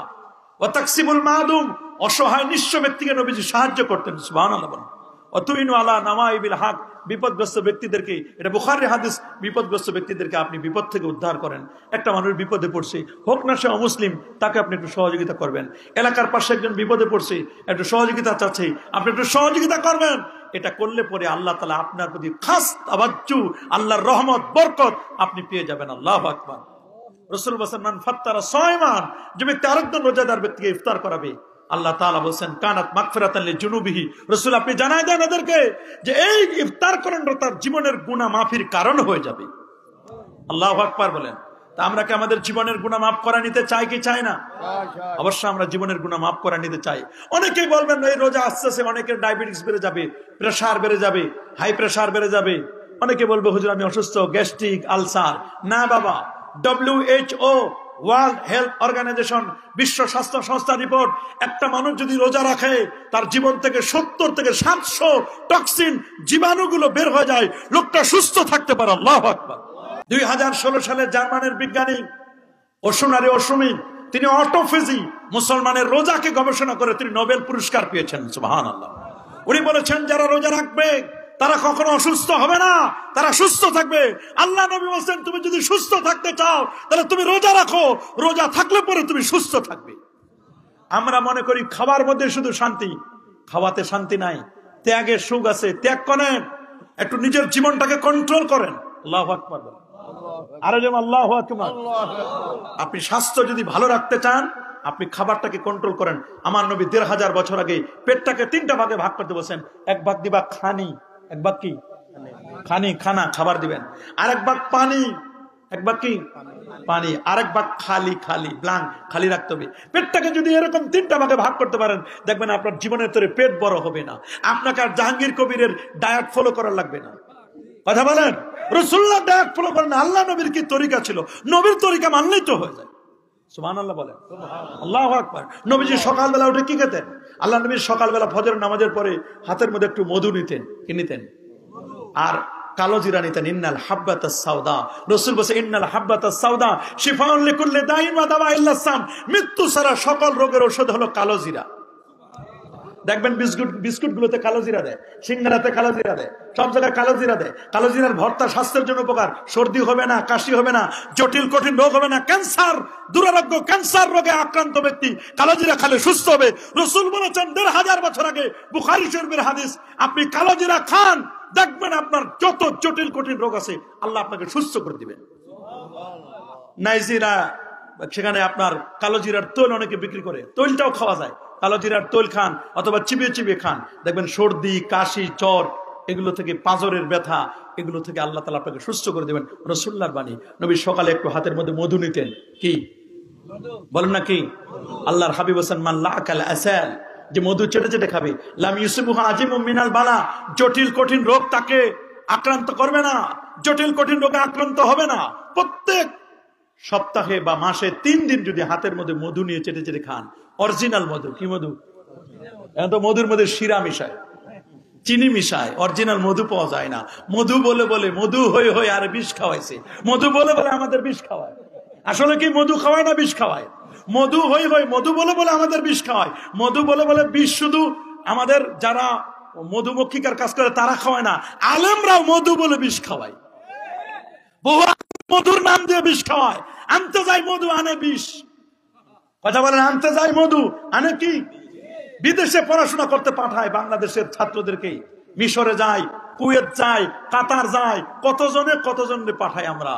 ওয়া তাকসিবুল মাদুম, অসহায় নিঃস্ব ব্যক্তিকে নবীজি সাহায্য করতেন। সুবহানাল্লাহ বলেন। অতুইনু আলা নাওয়াইবিল হক, বিপদগ্রস্ত ব্যক্তিদেরকে, এটা বুখারীর হাদিস, বিপদগ্রস্ত ব্যক্তিদেরকে আপনি বিপদ থেকে উদ্ধার করেন। একটা মানুষ বিপদে পড়ছে, হোক না সে অমুসলিম, তাকে আপনি একটু সহযোগিতা করবেন। এলাকার পাশে একজন বিপদে পড়ছে, একটু সহযোগিতা চাচ্ছে, আপনি একটু সহযোগিতা করবেন। এটা করলে পরে আল্লাহ তাআলা আপনার প্রতি খাস তাওয়াজ্জু, আল্লাহর রহমত, বরকত আপনি পেয়ে যাবেন। আল্লাহু আকবার। রাসূল বলেন, মান ফাত্তারা সায়মান, যে ব্যক্তি আরেকজন রোজাদার ব্যক্তিকে ইফতার করাবে, আল্লাহ তাআলা বলেন কানাত মাগফিরাতান লিজুনুবিহি। রাসূল আপনি জানায় দেন এদেরকে যে এই ইফতার করানো তার জীবনের গুনাহ মাফির কারণ হয়ে যাবে। আল্লাহু আকবার বলেন। তা আমরা কি আমাদের জীবনের গুনাহ মাফ করে নিতে চাই কি চাই না? অবশ্যই আমরা জীবনের গুনাহ মাফ করে নিতে চাই। অনেকেই বলবেন এই রোজা আসতেছে, অনেকের ডায়াবেটিস বেড়ে যাবে, প্রেসার বেড়ে যাবে, হাই প্রেসার বেড়ে যাবে। অনেকে বলবে হুজুর আমি অসুস্থ, গ্যাস্ট্রিক, আলসার। না বাবা, WHO ওয়ার্ল্ড হেলথ অর্গানাইজেশন, বিশ্ব স্বাস্থ্য সংস্থা রিপোর্ট, একটা মানুষ যদি রোজা রাখে তার জীবন থেকে 70 থেকে 700 টক্সিন জীবাণুগুলো বের হয়ে যায়, লোকটা সুস্থ থাকতে পারে। আল্লাহু আকবার। 2016 সালে জার্মানের বিজ্ঞানী ওসুনারি ওসুমি, তিনি অটোফেজি মুসলমানের রোজাকে গবেষণা করে তিনি নোবেল পুরস্কার পেয়েছেন। সুবহানাল্লাহ। উনি বলেছেন যারা রোজা রাখবে তারা কখনো অসুস্থ হবে না, তারা সুস্থ থাকবে। আল্লাহ নবী বলেন তুমি যদি সুস্থ থাকতে চাও তাহলে তুমি রোজা রাখো, রোজা থাকলে পরে তুমি সুস্থ থাকবে। আমরা মনে করি খাবার মধ্যে শুধু শান্তি, খাওয়াতে শান্তি নাই, ত্যাগের সুখ আছে। ত্যাগ করেন, একটু নিজের জীবনটাকে কন্ট্রোল করেন। আল্লাহু আকবার। আরো যেমন আল্লাহু আকবার। আপনি স্বাস্থ্য যদি ভালো রাখতে চান আপনি খাবারটাকে কন্ট্রোল করেন। আমার নবী 1500 বছর আগে পেটটাকে 3টা ভাগে ভাগ করতে বলেছেন। এক ভাগ দিবা খানি, এক ভাগ কি খানি, খানা খাবার দিবেন, আরেক ভাগ পানি, এক ভাগ কি পানি, আরেক ভাগ খালি, খালি ব্লাঙ্ক খালি রাখতে হবে। পেটটাকে যদি এরকম 3টা ভাগে ভাগ করতে পারেন দেখবেন আপনার জীবনের তরে পেট বড় হবে না। আপনাকে আর জাহাঙ্গীর কবিরের ডায়েট ফলো করার লাগবে না। কথা বলেন, রাসূলুল্লাহ ডায়েট ফলো করেন। আল্লাহ নবীর কি তরিকা ছিল, নবীর তরিকা মানলেই তো হয়ে যায়। সুবহানাল্লাহ বলেন। আল্লাহু আকবার। নবীজি সকালবেলা উঠে কি খেতেন? আল্লাহ নবী সকালবেলা ফজরের নামাজের পরে হাতের মধ্যে একটু মধু নিতেন। কি নিতেন? আর কালো জিরা নিতেন। ইন্নাল হাব্বাতাস সাওদা, রাসূল বলেন ইন্নাল হাব্বাতাস সাওদা শিফাউন লিকুল্লি দাইন ওয়া দাওয়া ইল্লা সাম, মৃত্যু ছাড়া সকল রোগের ঔষধ হলো কালো জিরা। দেখবেন বিস্কুট গুলোতে কালো জিরা দেয়, সিঙ্গারাতে কালো জিরা দেয়, সব জায়গায় কালো জিরা দেয়। কালো জিরার ভর্তা স্বাস্থ্যের জন্য উপকার, সর্দি হবে না, কাশি হবে না, জটিল কঠিন রোগ হবে না, ক্যান্সার দুরারোগ্য ক্যান্সার রোগে আক্রান্ত ব্যক্তি কালো জিরা খেলে সুস্থ হবে। রাসূল বলেছেন 1500 বছর আগে, বুখারী শরীফের হাদিস, আপনি কালো জিরা খান দেখবেন আপনার যত জটিল কঠিন রোগ আছে আল্লাহ আপনাকে সুস্থ করে দিবেন। নাইজিরা, সেখানে আপনার কালো জিরার তৈল অনেকে বিক্রি করে, তৈলটাও খাওয়া যায়। কালো জিরার তৈল খান অথবা চিবিয়ে চিবিয়ে খান, দেখবেন সর্দি, কাশি, জ্বর, এগুলো থেকে, পাঁজরের ব্যথা, এগুলো থেকে আল্লাহ তাআলা আপনাকে সুস্থ করে দেবেন। রাসূলুল্লাহর বাণী। নবী সকালে একটু হাতের মধ্যে মধু নিতেন। কি বলেন না কি? আল্লাহর হাবিব হোসেন মান লাকাল আসাল, যে মধু চেটে চেটে খাবে, লাম ইউসিবুহা আজিমুম মিনাল বালা, জটিল কঠিন রোগ তাকে আক্রান্ত করবে না, জটিল কঠিন রোগে আক্রান্ত হবে না। প্রত্যেক সপ্তাহে বা মাসে 3 দিন যদি হাতের মধ্যে মধু নিয়ে চেটে চেটে খান, অরিজিনাল মধু। কি মধু? এখন তো মধুর মধ্যে শিরা মিশায়, চিনি মিশায়, অরিজিনাল মধু পাওয়া যায় না। মধু বলে বলে মধু হয়ে হয়ে আর বিষ খাওয়াইছে। মধু বলে বলে আমাদের বিষ খাওয়ায়। আসলে কি মধু খাওয়ায় না বিষ খাওয়ায়? মধু হয়ে হয়ে মধু বলে বলে আমাদের বিষ খাওয়ায়। মধু বলে বলে বিষ শুধু আমাদের যারা মধুমক্ষিকার কাজ করে তারা খাওয়ায় না, আলেমরাও মধু বলে বিষ খাওয়ায়। বহু মধুর নাম দিয়ে বিষ খাওয়ায়। আনতে যায় মধু, আনে বিষ। কথা বলেন, আনতে যায় মধু, আনে কি? বিদেশে পড়াশোনা করতে পাঠায় বাংলাদেশের ছাত্রদেরকে। মিশরে যায়, কুয়েত যায়, কাতার যায়, কতজনে পাঠায় আমরা।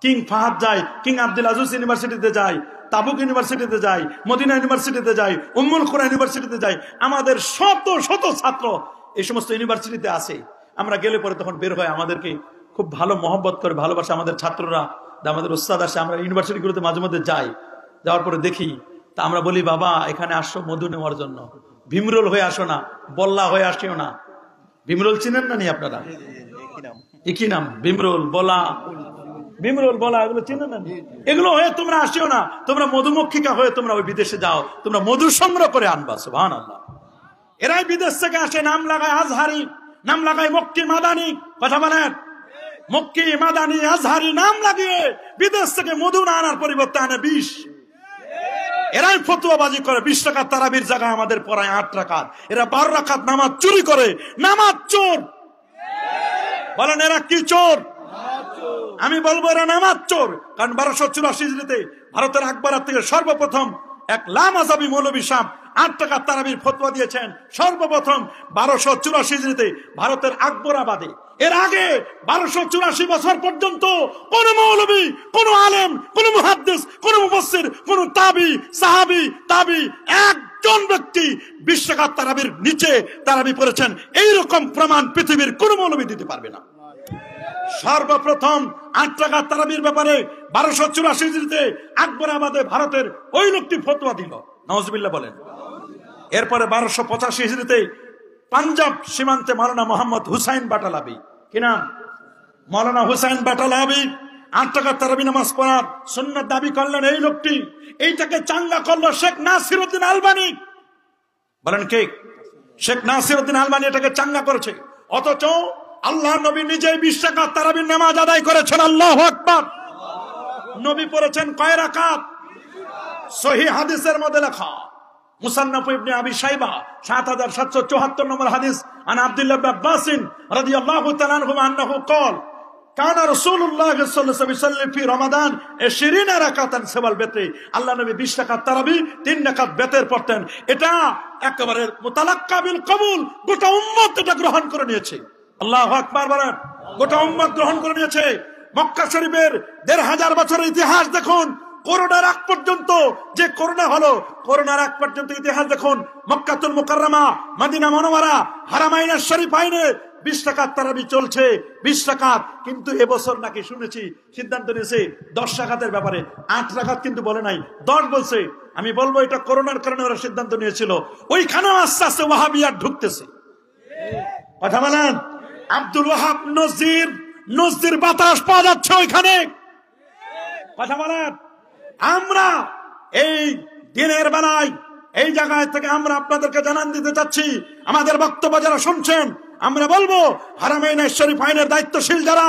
কিং ফাহাদ যায়, কিং আব্দুল আজিজ ইউনিভার্সিটিতে যায়, তাবুক ইউনিভার্সিটিতে যায়, মদিনা ইউনিভার্সিটিতে যায়, উম্মুল কুরা ইউনিভার্সিটিতে যায়। আমাদের শত শত ছাত্র এই সমস্ত ইউনিভার্সিটিতে আছে। আমরা গেলে পরে তখন বের হয়, আমাদেরকে খুব ভালো মহব্বত করে ভালোবাসে আমাদের ছাত্ররা, আমাদের ওস্তাদ আসে। আমরা ইউনিভার্সিটিগুলোতে মাঝে মধ্যে যাই, যাওয়ার পরে দেখি, তা আমরা বলি বাবা এখানে আসো মধু নেওয়ার জন্য, ভীমরোল হয়ে আসো না, বল্লা হয়ে আসিও না। ভীমরোল চিনেন না নি আপনারা? একই নাম, ভীমরোল, বলা, ভীমরোল, বলা, এগুলো চিনেন না? এগুলো হয়ে তোমরা আসিও না, তোমরা মধুমক্ষিকা হয়ে তোমরা ওই বিদেশে যাও, তোমরা মধু সংগ্রহ করে আনবা। সুবহানাল্লাহ। এরাই বিদেশ থেকে আসে, নাম লাগায় আজহারি, নাম লাগায় মক্কি মাদানি। কথা বলেন, মক্কি মাদানি আজহারি নাম লাগিয়ে বিদেশ থেকে মধু না আনার পরিবর্তে আনে বিষ। এরাই ফতুয়াবাজি করে। 20 রাকাত তারাবির জায়গায় আমাদের পড়ায় 8 রাকাত। এরা 12 রাকাত নামাজ চুরি করে। নামাজ চোর। বলেন এরা কি চোর? আমি বলবো এরা নামাজ চোর। কারণ 1284 হিজরিতে ভারতের আকবরাত থেকে সর্বপ্রথম এক লামাযাবি মৌলভী সাহেব 8 রাকাত তারাবির ফতোয়া দিয়েছেন। সর্বপ্রথম 1284 হিজরিতে ভারতের আকবরাবাদে। এর আগে 1284 বছর পর্যন্ত কোন মৌলভী, কোন আলেম, কোন মুহাদ্দিস, কোন মুফাসসির, কোন তাবি, সাহাবী, তাবি, একজন ব্যক্তি 20 রাকাত তারাবির নিচে তারাবি পড়েছেন এইরকম প্রমাণ পৃথিবীর কোন মৌলভী দিতে পারবে না। সর্বপ্রথম 8 রাকাত তারাবির ব্যাপারে 1284 হিজরিতে আকবর আমাদের ভারতের ওই লোকটি ফতোয়া দিল, নাউজুবিল্লাহ বলেন। এরপরে 1285 হিজরিতে পাঞ্জাব সীমান্তে মাওলানা মোহাম্মদ হুসাইন বাটালাবি, কি নাম? মাওলানা হুসাইন বাটালাবি 8 রাকাত তারাবি নামাজ পড়ার সুন্নাত দাবি করলেন। এই লোকটি এইটাকে চাঙ্গা করলো শেখ নাসিরউদ্দিন আলবানী। বলেন কে? শেখ নাসিরউদ্দিন আলবানী এটাকে চাঙ্গা করেছে। অথচ আল্লাহ নবী নিজেই 20 রাকাত তারাবির নামাজ আদায় করেছেন। আল্লাহু আকবার। নবী পড়েছেন কয় রাকাত? সহিহ হাদিসের মধ্যে লেখা মুসান্নাফ ইবনে আবি শাইবা 7774 নম্বর হাদিস, আন আব্দুল্লাহ ইবনে আব্বাস রাদিয়াল্লাহু তাআলা আনহু আন্নাহু قال কানা রাসূলুল্লাহ সাল্লাল্লাহু আলাইহি ওয়াসাল্লাম ফি রমাদান 20 রাকাতান সাওয়াল বেতে। আল্লাহ নবী 20 রাকাত তারাবি 3 রাকাত বেতের পড়তেন। এটা একেবারে মুতালাক্কা বিল কবুল, গোটা উম্মত এটা গ্রহণ করে নিয়েছে। আল্লাহু আকবার বলেন। গোটা উম্মত গ্রহণ করে নিয়েছে। মক্কা শরীফের 1500 বছরের ইতিহাস দেখুন। করোনার আগ পর্যন্ত যে করোনা হলো, করোনার আগ পর্যন্ত ইতিহাস দেখুন। মক্কাতুল মুকাররমা, মদিনা মুনাওয়ারা, হারামাইন শরীফাইনে 20 রাকাত তারাবি চলছে, 20 রাকাত। কিন্তু এবছর নাকি শুনেছি সিদ্ধান্ত নিয়েছে 10 রাকাতের ব্যাপারে। 8 রাকাত কিন্তু বলে নাই, 10 বলছে। আমি বলবো এটা করোনার কারণে ওরা সিদ্ধান্ত নিয়েছিল। ওইখানে আস্তে আস্তে ওয়াহাবিয়াত ঢুকতেছে। কথা বলেন। আব্দুল ওয়াহাব নজদির বাতাস পাওয়া যাচ্ছে ওইখানে। কথা বলেন। আমরা এই দিনের বেলায় এই জায়গায় থেকে আমরা আপনাদেরকে জানান দিতে চাচ্ছি, আমাদের বক্তব্য যারা শুনছেন, আমরা বলবো হারামাইন শরীফাইনের দায়িত্বশীল যারা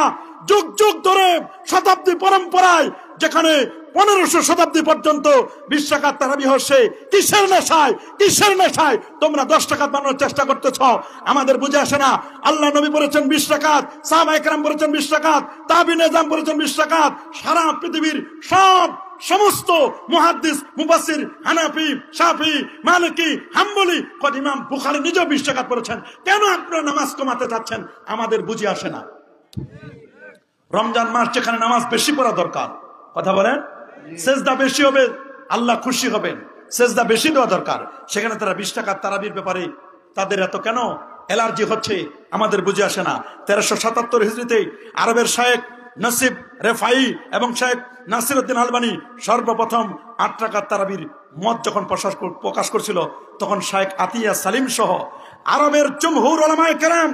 যুগ যুগ ধরে শতাব্দী পরম্পরায়, যেখানে 1500 শতাব্দী পর্যন্ত 20 রাকাত তারাবি হচ্ছে, কিসের নেশায় তোমরা 10 রাকাত বানানোর চেষ্টা করতেছ? আমাদের বুঝে আসে না। আল্লাহ নবী বলেছেন 20 রাকাত, সাহাবায়ে কেরাম বলেছেন 20 রাকাত, তাবিঈন নিজাম বলেছেন 20 রাকাত। সারা পৃথিবীর সমস্ত মুহাদ্দিস, মুফাসসির, হানাফি, শাফি, মালিকি, হাম্বলি, ইমাম বুখারী নিজেও 20 রাকাত পড়েছেন। কেন আপনারা নামাজ কমাতে চাচ্ছেন? আমাদের বুঝে আসে না। রমজান মাস যেখানে নামাজ বেশি পড়া দরকার, কথা বলেন, সেজদা বেশি হবে, আল্লাহ খুশি হবেন, সেজদা বেশি দেওয়া দরকার, সেখানে তারা 20 রাকাত তারাবির ব্যাপারে তাদের এত কেন অ্যালার্জি হচ্ছে? আমাদের বুঝে আসে না। 1377 হিজরিতে আরবের শায়েখ নসিব রেফাই এবং শায়েখ নাসিরউদ্দিন আলবানী সর্বপ্রথম 8 রাকাত তারাবির মত যখন প্রকাশ করছিল, তখন শায়েখ আতিয়া সালিম সহ আরবের জমহুর উলামায়ে কেরাম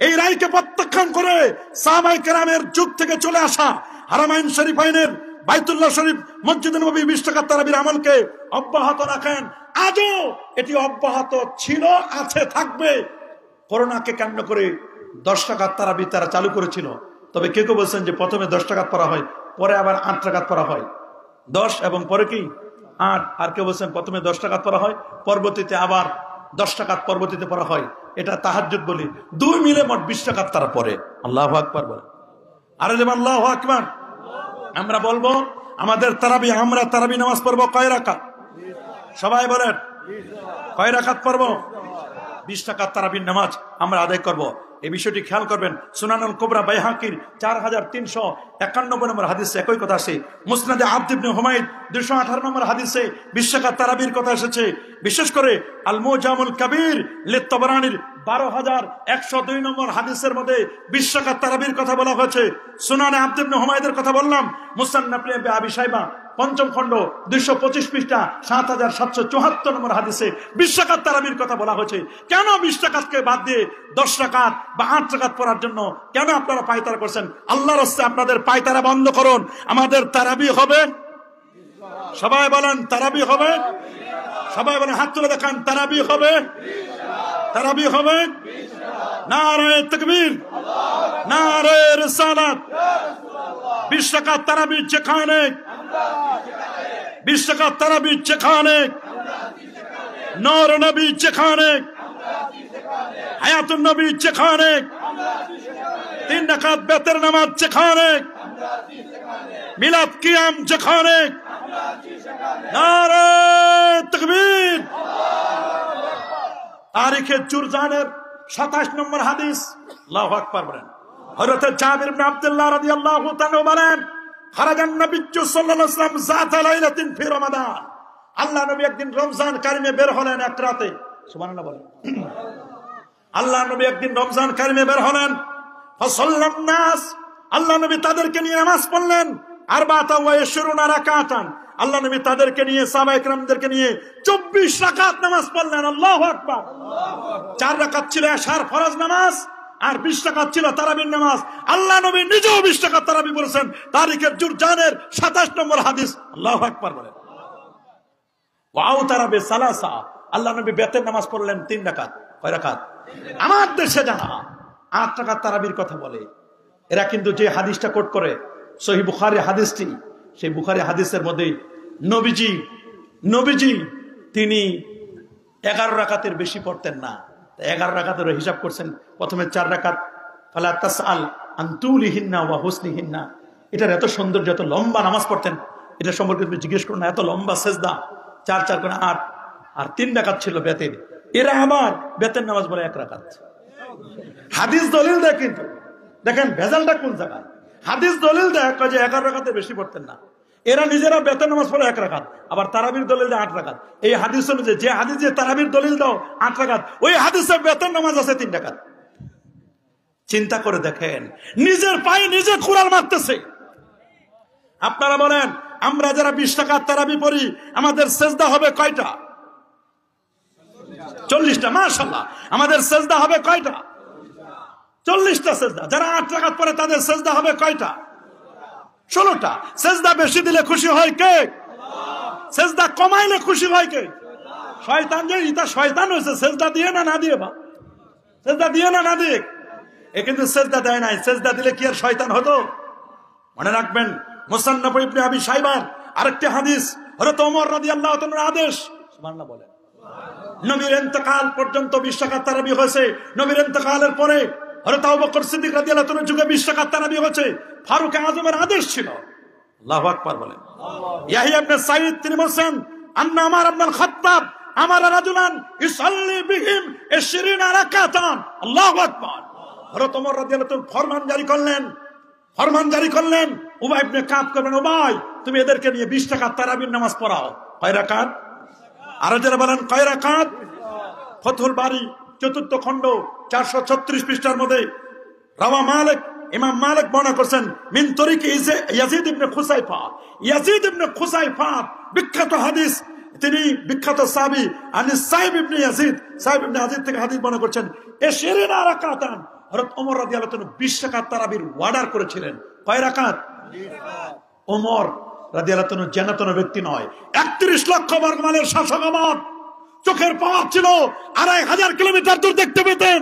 এই রায়কে প্রত্যাখ্যান করে সাহাবায়ে কেরামের যুগ থেকে চলে আসা হারামাইন শরীফাইনের বাইতুল্লাহ শরীফ, মসজিদে নববী 20 রাকাত তারাবির আমলকে অব্যাহত রাখেন। আজও এটি অব্যাহত ছিল, আছে, থাকবে। করোনাকে কেন্দ্র করে 10 রাকাত তারাবি তারা চালু করেছিল। তবে কেউ কেউ বলছেন যে প্রথমে 10 রাকাত পড়া হয়, পরে আবার 8 রাকাত পড়া হয়। 10 এবং পরে কি 8। আর কেউ বলছেন প্রথমে 10 রাকাত পড়া হয়, পরবর্তীতে আবার 10 রাকাত পরবর্তীতে পড়া হয়। এটা তাহাজ্জুদ বলি। 2 মিলে মোট 20 রাকাত তারা পড়ে। আল্লাহু আকবার বলে। আরে যেমন আল্লাহু আকবার। আমরা বলবো আমাদের তারাবি, আমরা তারাবি নামাজ পড়বো কয় রাকাত? সবাই বলেন কয় রাকাত পড়বো? 20 রাকাত তারাবির নামাজ আমরা আদায় করব। এই বিষয়টি খেয়াল করবেন। সুনানুল কুবরা বাইহাকির 4351 নম্বর হাদিসে একই কথা আছে। মুসনাদে আব্দ ইবনে হুমায়দ 218 নম্বর হাদিসে 20 রাকাত তারাবির কথা এসেছে। বিশেষ করে আল মুজামুল কবির লিত-তাবরানির 12102 নম্বর হাদিসের মধ্যে 20 রাকাত তারাবির কথা বলা হয়েছে। সুনানে আব্দ ইবনে হুমায়দের কথা বললাম। মুসান্নাফ ইবনে আবি শাইবা 5ম খণ্ড 225 পৃষ্ঠা 7774 নম্বর হাদিসে 20 রাকাত তারাবির কথা বলা হয়েছে। কেন 20 রাকাতকে বাদ দিয়ে 10 রাকাত বা 8 রাকাত পড়ার জন্য কেন আপনারা পায়তারা করছেন? আল্লাহর রাস্তায় আপনাদের পায়তারা বন্ধ করুন। আমাদের তারাবি হবে। সবাই বলেন তারাবি হবে। সবাই বলেন, হাত তুলে দেখান, তারাবি হবে। তারাবি হবে। নারে তাকবীর, নারে রিসালাত। 20 রাকাত তারাবি যেখানে, 20 রাকাত তারাবি যেখানে, নূর নবী যেখানে, হায়াতুন নবী যেখানে, 3 রাকাত বেতের নামাজ যেখানে, মিলাদ কিয়াম যেখানে, নারে তাকবীর। তারিখে জুরজানের 27 নম্বর হাদিস। আল্লাহু আকবার বলেন। হযরত জাবির ইবনে আব্দুল্লাহ রাদিয়াল্লাহু তাআলা বলেন, খারাজান নবী সাল্লাল্লাহু আলাইহি ওয়াসাল্লাম যাতা লাইলাতিন ফি রমাদান। আল্লাহ নবী একদিন রমজান কারিমে বের হলেন এক রাতে। সুবহানাল্লাহ বলেন। আল্লাহ নবী একদিন রমজান কারিমে বের হলেন। ফাসাল্লান নাস, আল্লাহ নবী তাদেরকে নিয়ে নামাজ পড়লেন। আরবাআতা ওয়া ইশরুনা রাকাতান, আল্লাহ নবী তাদেরকে নিয়ে সাহাবায়ে কেরামদেরকে নিয়ে 24 রাকাত নামাজ পড়লেন। আল্লাহু আকবার। 4 রাকাত ছিল এশার ফরজ নামাজ, আর 20 রাকাত ছিল তারাবির নামাজ। আল্লাহ নবী নিজেও 20 রাকাত তারাবি বলেছেন, তারিখের জুরজানের 27 নম্বর হাদিস। আল্লাহু আকবার বলেন। ওয়া আউতারা বিসালাসা, আল্লাহ নবী বেতের নামাজ পড়লেন 3 রাকাত। কয় রাকাত? আমার দেশে যারা 8 রাকাত তারাবির কথা বলে, এরা কিন্তু যে হাদিসটা কোট করে সহিহ বুখারী হাদিসটি, সেই বুখারী হাদিসের মধ্যে নবীজি তিনি 11 রাকাতের বেশি পড়তেন না। 11 রাকাতের হিসাব করছেন। প্রথমে 4 রাকাত, ফালা তাসআল আন তুলিহিন্না ওয়া হুসনিহিন্না, এটার এত সৌন্দর্য, এত লম্বা নামাজ পড়তেন, এটা সম্পর্কে তুমি জিজ্ঞেস করো না। এত লম্বা সেজদা, 4 করে 8, আর 3 রাকাত ছিল বেতের। এরা আবার বেতের নামাজ বলে 1 রাকাত। হাদিস দলিল দেয়, কিন্তু দেখেন ভেজালটা কোন জায়গায়। হাদিস দলিল দেয় যে 11 রাকাতের বেশি পড়তেন না, এরা নিজেরা বেতের নামাজ পড়ে 1 রাকাত। আবার তারাবির দলিল দেয় 8 রাকাত। এই হাদিস অনুযায়ী যে হাদিসে তারাবির দলিল দাও 8 রাকাত, ওই হাদিসে বেতের নামাজ আছে 3 রাকাত। চিন্তা করে দেখেন, নিজের পায়ে নিজে কুড়াল মারতেছে। আপনারা বলেন, আমরা যারা 20 রাকাত তারাবি পড়ি, আমাদের সেজদা হবে কয়টা? 40টা। মাশাআল্লাহ, আমাদের সেজদা হবে কয়টা? 40টা সেজদা। যারা 8 রাকাত পড়ে তাদের সেজদা হবে কয়টা? 16টা। সেজদা বেশি দিলে খুশি হয় কে? সেজদা কমাইলে খুশি হয় কে? শয়তান। যে এটা শয়তান হয়েছে, সেজদা দিয়ে না দিয়ে, বা সেজদা দিয়ে না দিয়ে, এ কিন্তু সেজদা দেয় নাই। সেজদা দিলে কি আর শয়তান হতো? মনে রাখবেন, মুসান্নাফ ইবনে আবি শাইবার আরেকটি হাদিস, হযরত ওমর রাদিয়াল্লাহু তাআলার আদেশ, সুবহানাল্লাহ বলেন, নবীর ইন্তেকাল পর্যন্ত 20 রাকাত তারাবি হয়েছে। নবীর ইন্তেকালের পরে হযরত আবু বকর সিদ্দিক রাদিয়াল্লাহু তাআলার যুগে 20 রাকাত তারাবি হয়েছে। ফারুক আযমের আদেশ ছিল। আল্লাহু আকবার বলেন। ইয়াহইয়া ইবনে সাঈদ তিনি বলেন, আন্না উমর ইবনে খাত্তাব আমারা রাজুলান ইসাল্লি বিহিম 20 রাকাতান। আল্লাহু আকবার। হযরত ওমর রাদিয়াল্লাহু তাআলা ফরমান জারি করলেন, উবাই ইবনে কাব করবেন, উবাই তুমি এদেরকে নিয়ে 20 রাকাত তারাবির নামাজ পড়াও। কয় রাকাত? আর যারা বলেন কয় রাকাত? ফতহুল বারী 4th খণ্ড 436 পৃষ্ঠার মধ্যে ইমাম মালিক বর্ণনা করছেন, মিন তরিক ইয়াজিদ ইবনে খুসাইফা। ইয়াজিদ ইবনে খুসাইফা বিখ্যাত হাদিস, তিনি বিখ্যাত সাহাবী। আনি সাইব ইবনে ইয়াজিদ থেকে হাদিস বর্ণনা করছেন, 20 রাকাতান। হযরত ওমর রাদিয়াল্লাহু তাআলা 20 রাকাত তারাবির অর্ডার করেছিলেন। কয় রাকাত? ওমর রাদিয়াল্লাহু তাআলা জান্নাতের ব্যক্তি নয়, 31 লক্ষ বর্গ মাইলের শাসক ওমর। চোখের পাওয়ার ছিল 2500 কিলোমিটার দূর দেখতে পেতেন।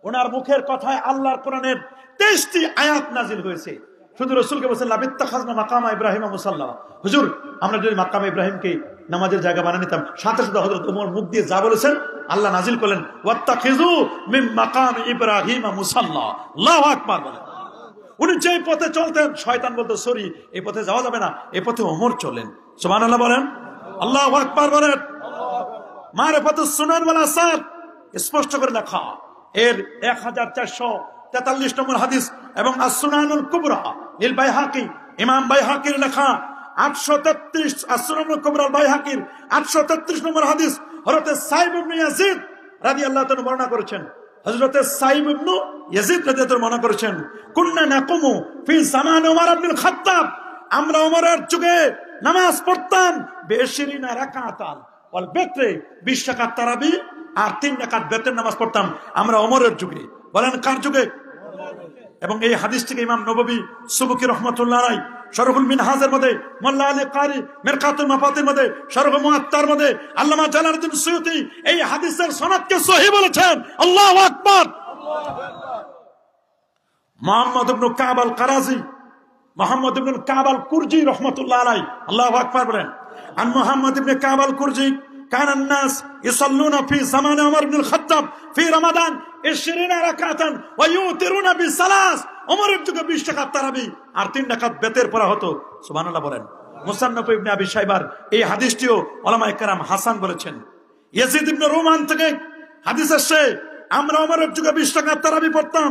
ওনার মুখের কথায় আল্লাহর কোরআনের 23টি আয়াত নাজিল হয়েছে। শুধু রাসূলকে বলেছেন, লাবিত্তাখাযনা মাকামা ইব্রাহিম মুসাল্লা, হুজুর আমরা যদি মাকাম ইব্রাহিমকে নামাজের জায়গা বানিয়ে নিতাম। সাথে সাথে হযরত ওমর মুখ দিয়ে যা বলেছেন, আল্লাহ নাজিল করলেন, ওয়াত্তাখিযু মিন মাকাম ইব্রাহিম মুসাল্লা। আল্লাহু আকবার বলেন। উনি যে পথে চলতেন, শয়তান বলতো সরি, এই পথে যাওয়া যাবে না, এই পথে ওমর চলেন। সুবহানাল্লাহ বলেন, আল্লাহু আকবার বলেন। মারিফাতুস সুনান ওয়াল আসার স্পষ্ট করে লেখা, এর 1443 নম্বর হাদিস, এবং as-সুনানুল কুবরা লিল বাইহাকি, ইমাম বাইহাকির লেখা 833, as-সুনানুল কুবরা বাইহাকির 833 নম্বর হাদিস, হযরত সাইব ইবনে ইয়াজিদ রাদিয়াল্লাহু তাআলা বর্ণনা করেছেন। হযরত সাইব ইবনে ইয়াজিদ রাদিয়াল্লাহু তাআলা বর্ণনা করেছেন, কুননা নাকুমু ফি জামান ওমর ইবনে খাত্তাব, আমরা ওমরের যুগে নামাজ পড়তাম 20 রাকাতান ওয়াল বেতরে, 20 রাকাত তারাবি আর 3 রাকাত বেতের নামাজ পড়তাম আমরা ওমরের যুগে। বলেন কার যুগে? এবং এই হাদিসটিকে ইমাম নববী সুবকি রাহমাতুল্লাহ আলাইহি শরহুল মিনহাজের মধ্যে, মোল্লা আলী কারি মিরকাতুল মাফাতির মধ্যে, শরহ মুআত্তার মধ্যে আল্লামা জালালউদ্দিন সুয়ুতী এই হাদিসের সনদকে সহিহ বলেছেন। আল্লাহু আকবার। মুহাম্মদ ইবনে কাব আল কারাজি, মুহাম্মদ ইবনে কাব আল কুরজি রাহমাতুল্লাহ আলাইহি, আল্লাহু আকবার বলেন। আন মুহাম্মদ ইবনে কাব আল কুরজি, কানা الناس يصلون في زمان عمر بن الخطاب في رمضان 20 রাকাতান ওয়া ইউতিরুনা বিসালাস। ওমরের যুগে 20 রাকাত তারাবি আর 3 রাকাত বেতের পড়া হতো। সুবহানাল্লাহ বলেন। মুসান্নাফ ইবনে আবি শাইবার এই হাদিসটিও উলামায়ে কেরাম হাসান বলেছেন। ইয়াজিদ ইবনে রুমান থেকে হাদিস আসছে, আমরা ওমরের যুগে 20 রাকাত তারাবি পড়তাম।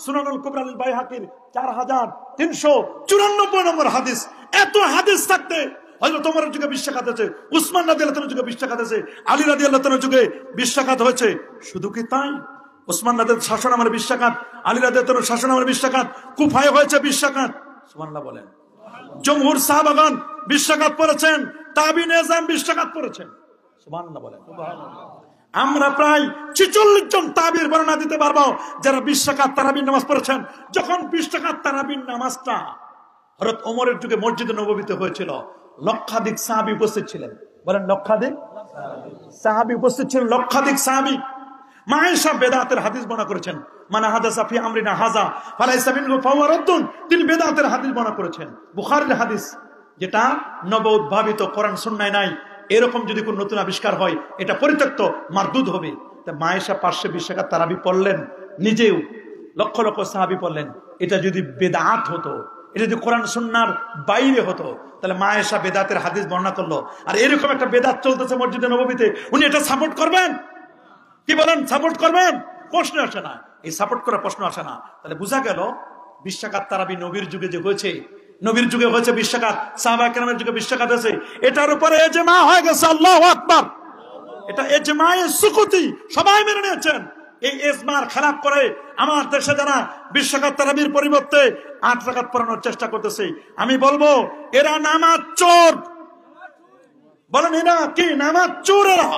সুনানুল কুবরা লিল বাইহাকির 4394 নম্বর হাদিস। এত হাদিস থাকতে হযরত ওমরের যুগে 20 রাকাত হয়েছে, উসমান রাদিয়াল্লাহু তাআলার যুগে 20 রাকাত হয়েছে, আলী রাদিয়াল্লাহু তাআলার যুগে 20 রাকাত হয়েছে। শুধু কি তাই? ওসমান রাদের শাসন আমলে 20 রাকাত, আলী রাদিয়াল্লাহু আনহু শাসন আমলে 20 রাকাত, কুফায় হয়েছে 20 রাকাত। সুবহানাল্লাহ বলেন। জমহুর সাহাবাগণ 20 রাকাত পড়েছেন, তাবিঈন এজাম 20 রাকাত পড়েছেন। সুবহানাল্লাহ বলেন। আমরা প্রায় 46 জন তাবিঈর বর্ণনা দিতে পারবো যারা 20 রাকাত তারাবির নামাজ পড়েছেন। যখন 20 রাকাত তারাবির নামাজটা হযরত ওমরের যুগে মসজিদে নববীতে হয়েছিল, লক্ষাধিক সাহাবী উপস্থিত ছিলেন। বলেন লক্ষাধিক সাহাবী উপস্থিত ছিলেন, লক্ষাধিক সাহাবী। মা আয়েশা বেদাতের হাদিস বর্ণনা করেছেন, মানা হাদাসা ফি আমরিনা হাযা ফালাইসা মিনহু ফাহুয়া রাদ্দুন। তিনি বেদাতের হাদিস বর্ণনা করেছেন। বুখারীর হাদিস, যেটা নব উদ্ভাবিত, কোরআন সুন্নায় নাই, এরকম যদি কোন নতুন আবিষ্কার হয় এটা পরিত্যক্ত, মারদুদ হবে। তা মা আয়েশা 520 রাকাত তারাবি পড়লেন, নিজেও লক্ষ লক্ষ সাহাবী পড়লেন। এটা যদি বেদাত হতো, এটা যদি কোরআন সুন্নাহর বাইরে হতো, তাহলে মা আয়েশা বেদাতের হাদিস বর্ণনা করলো, আর এরকম একটা বেদাত চলতেছে মসজিদে নববীতে, উনি এটা সাপোর্ট করবেন? কি বলেন, সাপোর্ট করবেন? প্রশ্ন আসে না, এই সাপোর্ট করার প্রশ্ন আসে না। তাহলে বোঝা গেল 20 রাকাত তারাবি নবীর যুগে যে হয়েছে, নবীর যুগে হয়েছে 20 রাকাত, সাহাবায়ে কেরামের যুগে 20 রাকাত হয়েছে, এটার উপরে ইজমা হয়ে গেছে। আল্লাহু আকবার। এটা ইজমায়ে সুকুতি, সবাই মেনে নিয়েছেন। এই ইজমার খেলাফ করে আমার দেশে যারা 20 রাকাত তারাবির পরিবর্তে 8 রাকাত পড়ানোর চেষ্টা করতেছে, আমি বলবো এরা নামাজ চোর। বলেন এরা কি নামাজ চোর? এরা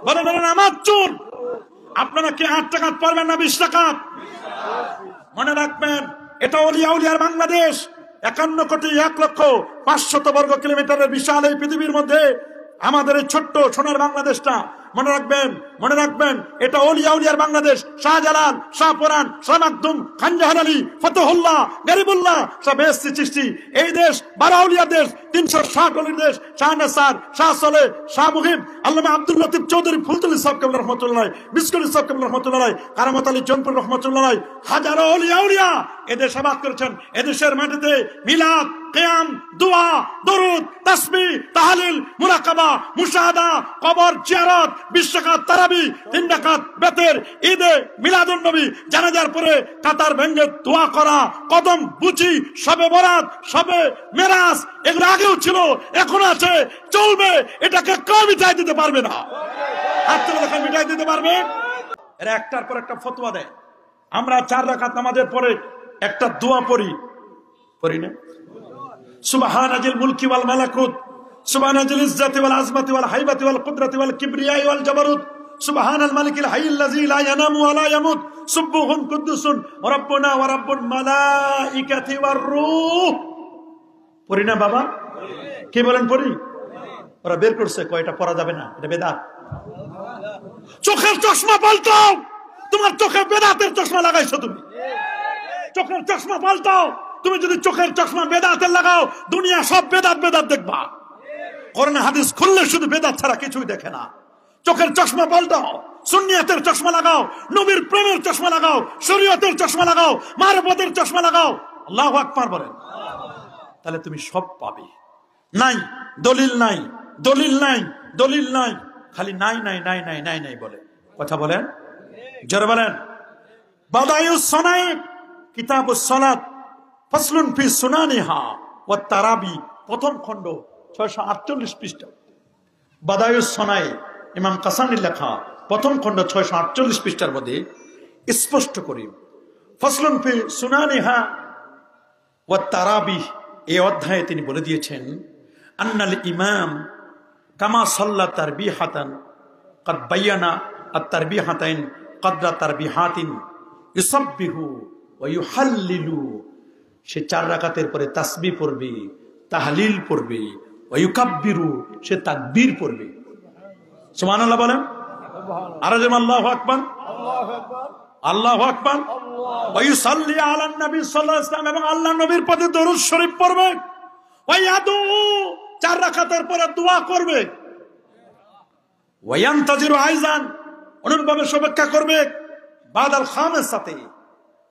বলেন এরা নামাজ চোর। আপনারা কি 8 রাকাত পড়বেন না 20 রাকাত? মনে রাখবেন, এটা ওলিয়া উলিয়ার বাংলাদেশ। 51,01,05,000 বর্গ কিলোমিটারের বিশাল এই পৃথিবীর মধ্যে আমাদের এই ছোট্ট সোনার বাংলাদেশটা, মনে রাখবেন, মনে রাখবেন, এটা ওলিয়া উলিয়ার বাংলাদেশ। শাহজালাল, শাহপুরান, শাহ মাকদুম, খান জাহান আলী, ফতহুল্লাহ, গরিবুল্লাহ, শাহ বেহেশতি চিশতি, এই দেশ 12 আউলিয়ার দেশ, 360 অলির দেশ। শাহ নাসার, শাহ সলেহ, শাহ মুহিব, আল্লামা আব্দুল লতিফ চৌধুরী ফুলতলি সাহেব কেবল রহমতুল্লাহ, বিস্কুলি সাহেব কেবল রহমতুল্লাহ, কারামত আলী জনপুর রহমতুল্লাহ, হাজারো ওলিয়া উলিয়া এদেশ আবাদ করেছেন। এদেশের মাটিতে মিলাদ, কিয়াম, দোয়া, দরুদ, তাসবিহ, তাহলিল, মুরাকাবা, মুশাহাদা, কবর জিয়ারত, 20 রাকাত তারাবি, 3 রাকাত বেতের, ঈদে মিলাদুন নবী, জানাজার পরে কাতার ভেঙ্গে দোয়া করা, কদম বুচি, শবে বরাত, শবে মেরাজ, এগুলো আগেও ছিল, এখন আছে, চলবে। এটাকে কেউ মিটাই দিতে পারবে না। হাত তুলে দেখেন, মিটাই দিতে পারবে? এরা একটার পর একটা ফতোয়া দেয়। আমরা 4 রাকাত নামাজের পরে একটা দোয়া পড়ি না? সুবহানাজিল মুলকি ওয়াল মালাকুত, সুবহানাজিল ইজ্জাতি ওয়াল আযমাতি ওয়াল হাইবাতি ওয়াল কুদরাতি ওয়াল কিবরিয়াই ওয়াল জাবারুত, সুবহানাল মালিকিল হাইয়িল লাযী লা ইয়ানামু ওয়া লা ইয়ামুত, সুবহুন কুদ্দুসুন রাব্বুনা ওয়া রাব্বুল মালাইকাতি ওয়ার রূহ। পড়ি না বাবা? কি বলেন পড়ি? ওরা বের করছে, কয়টা পড়া যাবে না, এটা বেদাত। চোখের চশমা পাল্টাও। তোমার চোখে বেদাতের চশমা লাগাইছো তুমি। চোখের চশমা পাল্টাও। তুমি যদি চোখের চশমা বেদাতের লাগাও, দুনিয়া সব বেদাত বেদাত দেখবা। কোরআন হাদিস খুললে শুধু বেদাত ছাড়া কিছুই দেখে না। চোখের চশমা পাল্টাও, সুন্নিয়াতের চশমা লাগাও, নবীর প্রেমের চশমা লাগাও, শরীয়তের চশমা লাগাও, মারফতের চশমা লাগাও। আল্লাহু আকবার বলেন, তাহলে তুমি সব পাবে। নাই দলিল, নাই দলিল, নাই দলিল, নাই, খালি নাই নাই নাই নাই নাই নাই বলে কথা বলেন, জোরে বলেন। বাদায়ুস সানায়ে কিতাবুস সালাত ফাসলুন ফি সুনানিহা ওয়াত তারাবি, প্রথম খণ্ড 648 পৃষ্ঠা। বাদায়ুস সানায়ে ইমাম কাসানির লেখা প্রথম খণ্ড 648 পৃষ্ঠার মধ্যে স্পষ্ট করে ফাসলুন ফি সুনানিহা ওয়াত তারাবি, এই অধ্যায়ে তিনি বলে দিয়েছেন, আন্নাল ইমাম কামা সাল্লা তারবিহাতান কাদ বায়ানা আত তারবিহাতাইন কদরা তারবিহাতিন ইউসাব্বিহু ওয়া ইউহাল্লিলু। সে 4 রাকাতের পরে তাসবিহ পড়বে, তাহলিল পড়বে, ওয়া ইউকাব্বিরু, সে তাকবীর পড়বে। সুবহানাল্লাহ বলেন। আর যেমন আল্লাহু আকবার, আল্লাহু আকবার, ওয়া ইউসাল্লি আলান নবী সাল্লাল্লাহু আলাইহি ওয়াসাল্লাম, এবং আল্লাহর নবীর প্রতি দরুদ শরীফ পড়বে। ওয়া ইয়াদু, 4 রাকাতের পরে দোয়া করবে। ওয়া ইয়ানতাজিরু আইজান, অনুরূপভাবে অপেক্ষা করবে। বাদাল খামিসাতে,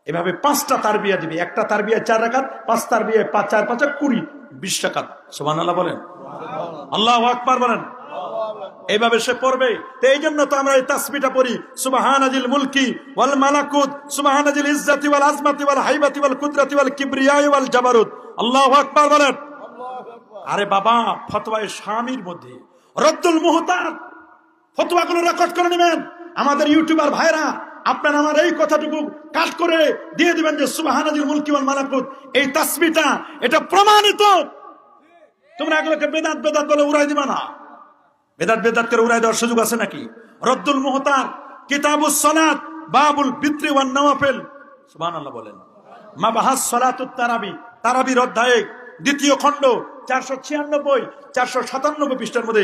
এভাবে 5টা তারবিয়া দিবে। একটা তারবিয়া 4 রাকাত, 5 তারবিয়া 5 4 5 20, 20 রাকাত। সুবহানাল্লাহ বলেন, আল্লাহু আকবার বলেন। এইভাবে সে পড়বে। তো এই জন্য তো আমরা এই তাসবিহটা পড়ি, সুবহানাজিল মুলকি ওয়াল মালাকুত, সুবহানাজিল ইজ্জাতি ওয়াল আযমাতি ওয়াল হাইবাতি ওয়াল কুদরাতি ওয়াল কিবরিয়াই ওয়াল জাবারুত। আল্লাহু আকবার বলেন। আরে বাবা, ফতোয়ায়ে শামির মধ্যে রদ্দুল মুহতার, ফতোয়াগুলো রেকর্ড করে নেবেন। আমাদের ইউটিউবার ভাইরা আপনার আমার এই কথাটুকু কাট করে দিয়ে দিবেন যে সুবহানাল মুলকি ওয়াল মালাকুত, এই তাসবিহটা এটা প্রমাণিত। তোমরা এগুলোকে বেদাত বেদাত বলে উড়াই দিবা না। বেদাত বেদাত করে উড়াই দেওয়ার সুযোগ আছে নাকি? রদ্দুল মুহতার কিতাবুস সালাত বাবুল বিত্রি ওয়ান নওয়াফিল, সুবহানাল্লাহ বলেন। মাবাহাস সালাতুত তারাবি, তারাবির অধ্যায়ে দ্বিতীয় খণ্ড 496 497 পৃষ্ঠার মধ্যে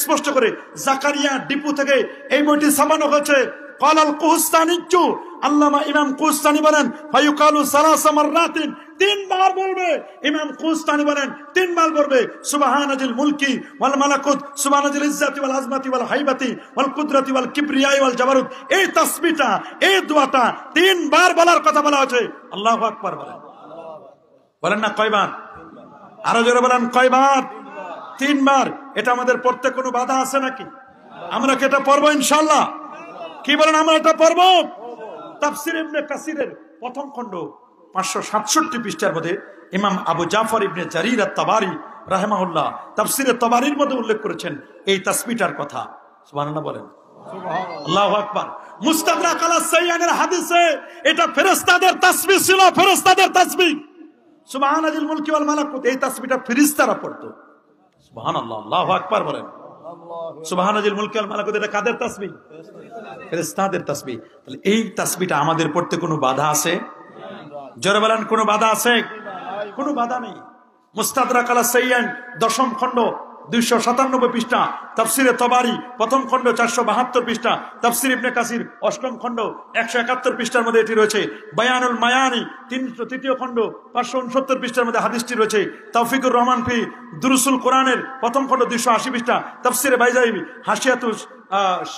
স্পষ্ট করে জাকারিয়া ডিপু থেকে এই বইটি ছাপানো হয়েছে। কালাল কুহস্তানিজ্জু, আল্লামা ইমাম কুহস্তানি বলেন ফায়ুকালু সালাসা মাররাতিন, তিনবার বলবে। ইমাম কুহস্তানি বলেন তিনবার বলবে সুবহানাল মুলকি ওয়াল মালাকুত, সুবহানাল ইজ্জাতি ওয়াল আজমাতি ওয়াল হাইবাতি ওয়াল কুদরাতি ওয়াল কিবরিয়াই ওয়াল জাবারুত। এই তাসবিহটা, এই দোয়াটা তিনবার বলার কথা বলা হয়েছে। আল্লাহু আকবার বলেন, বলেন না কয়বার? আরো জোরে বলেন কয়বার? তিনবার। এটা আমাদের পড়তে কোনো বাধা আছে নাকি? আমরা কি এটা পড়বো ইনশাআল্লাহ? কি বলেন, আমরা এটা পড়বো? তাফসীর ইবনে কাসিরের প্রথম খণ্ড 567 পৃষ্ঠার মধ্যে ইমাম আবু জাফর ইবনে জারির আত-তাবারি রাহিমাহুল্লাহ তাফসীরে তাবারির মধ্যে উল্লেখ করেছেন এই তাসবিহটার কথা। সুবহানাল্লাহ বলেন, আল্লাহু আকবার। মুস্তাদরাক আলা সাইয়ানের হাদিসে এটা ফেরেশতাদের তাসবিহ ছিল, ফেরেশতাদের তাসবিহ। সুবহানাল মুলকি ওয়াল মালাকুত, এই তাসবিহটা ফেরেশতারা পড়তো। সুবহানাল্লাহ, আল্লাহু আকবার বলেন। সুবহানাল মুলকি ওয়াল মালাকুত এটা কাদের তাসবিহ? ফেরেশতাদের তাসবিহ। তাহলে এই তাসবিহটা আমাদের পড়তে কোনো বাধা আছে? জোরে বলেন, কোনো বাধা আছে? কোনো বাধা নেই। মুস্তাদরাক আলা সাইয়ান দশম খণ্ড 297 পৃষ্ঠা, তাফসীরে তাবারি প্রথম খণ্ড 472 পৃষ্ঠা, তাফসীর ইবনে কাসির অষ্টম খণ্ড 171 পৃষ্ঠার মধ্যে এটি রয়েছে। বায়ানুল মায়ানি তৃতীয় খণ্ড 569 পৃষ্ঠার মধ্যে হাদিসটি রয়েছে। তাওফিকুর রহমান ফি দুরুসুল কোরআনের প্রথম খণ্ড 280 পৃষ্ঠা, তাফসীরে বাইজাইবি হাসিয়াতুস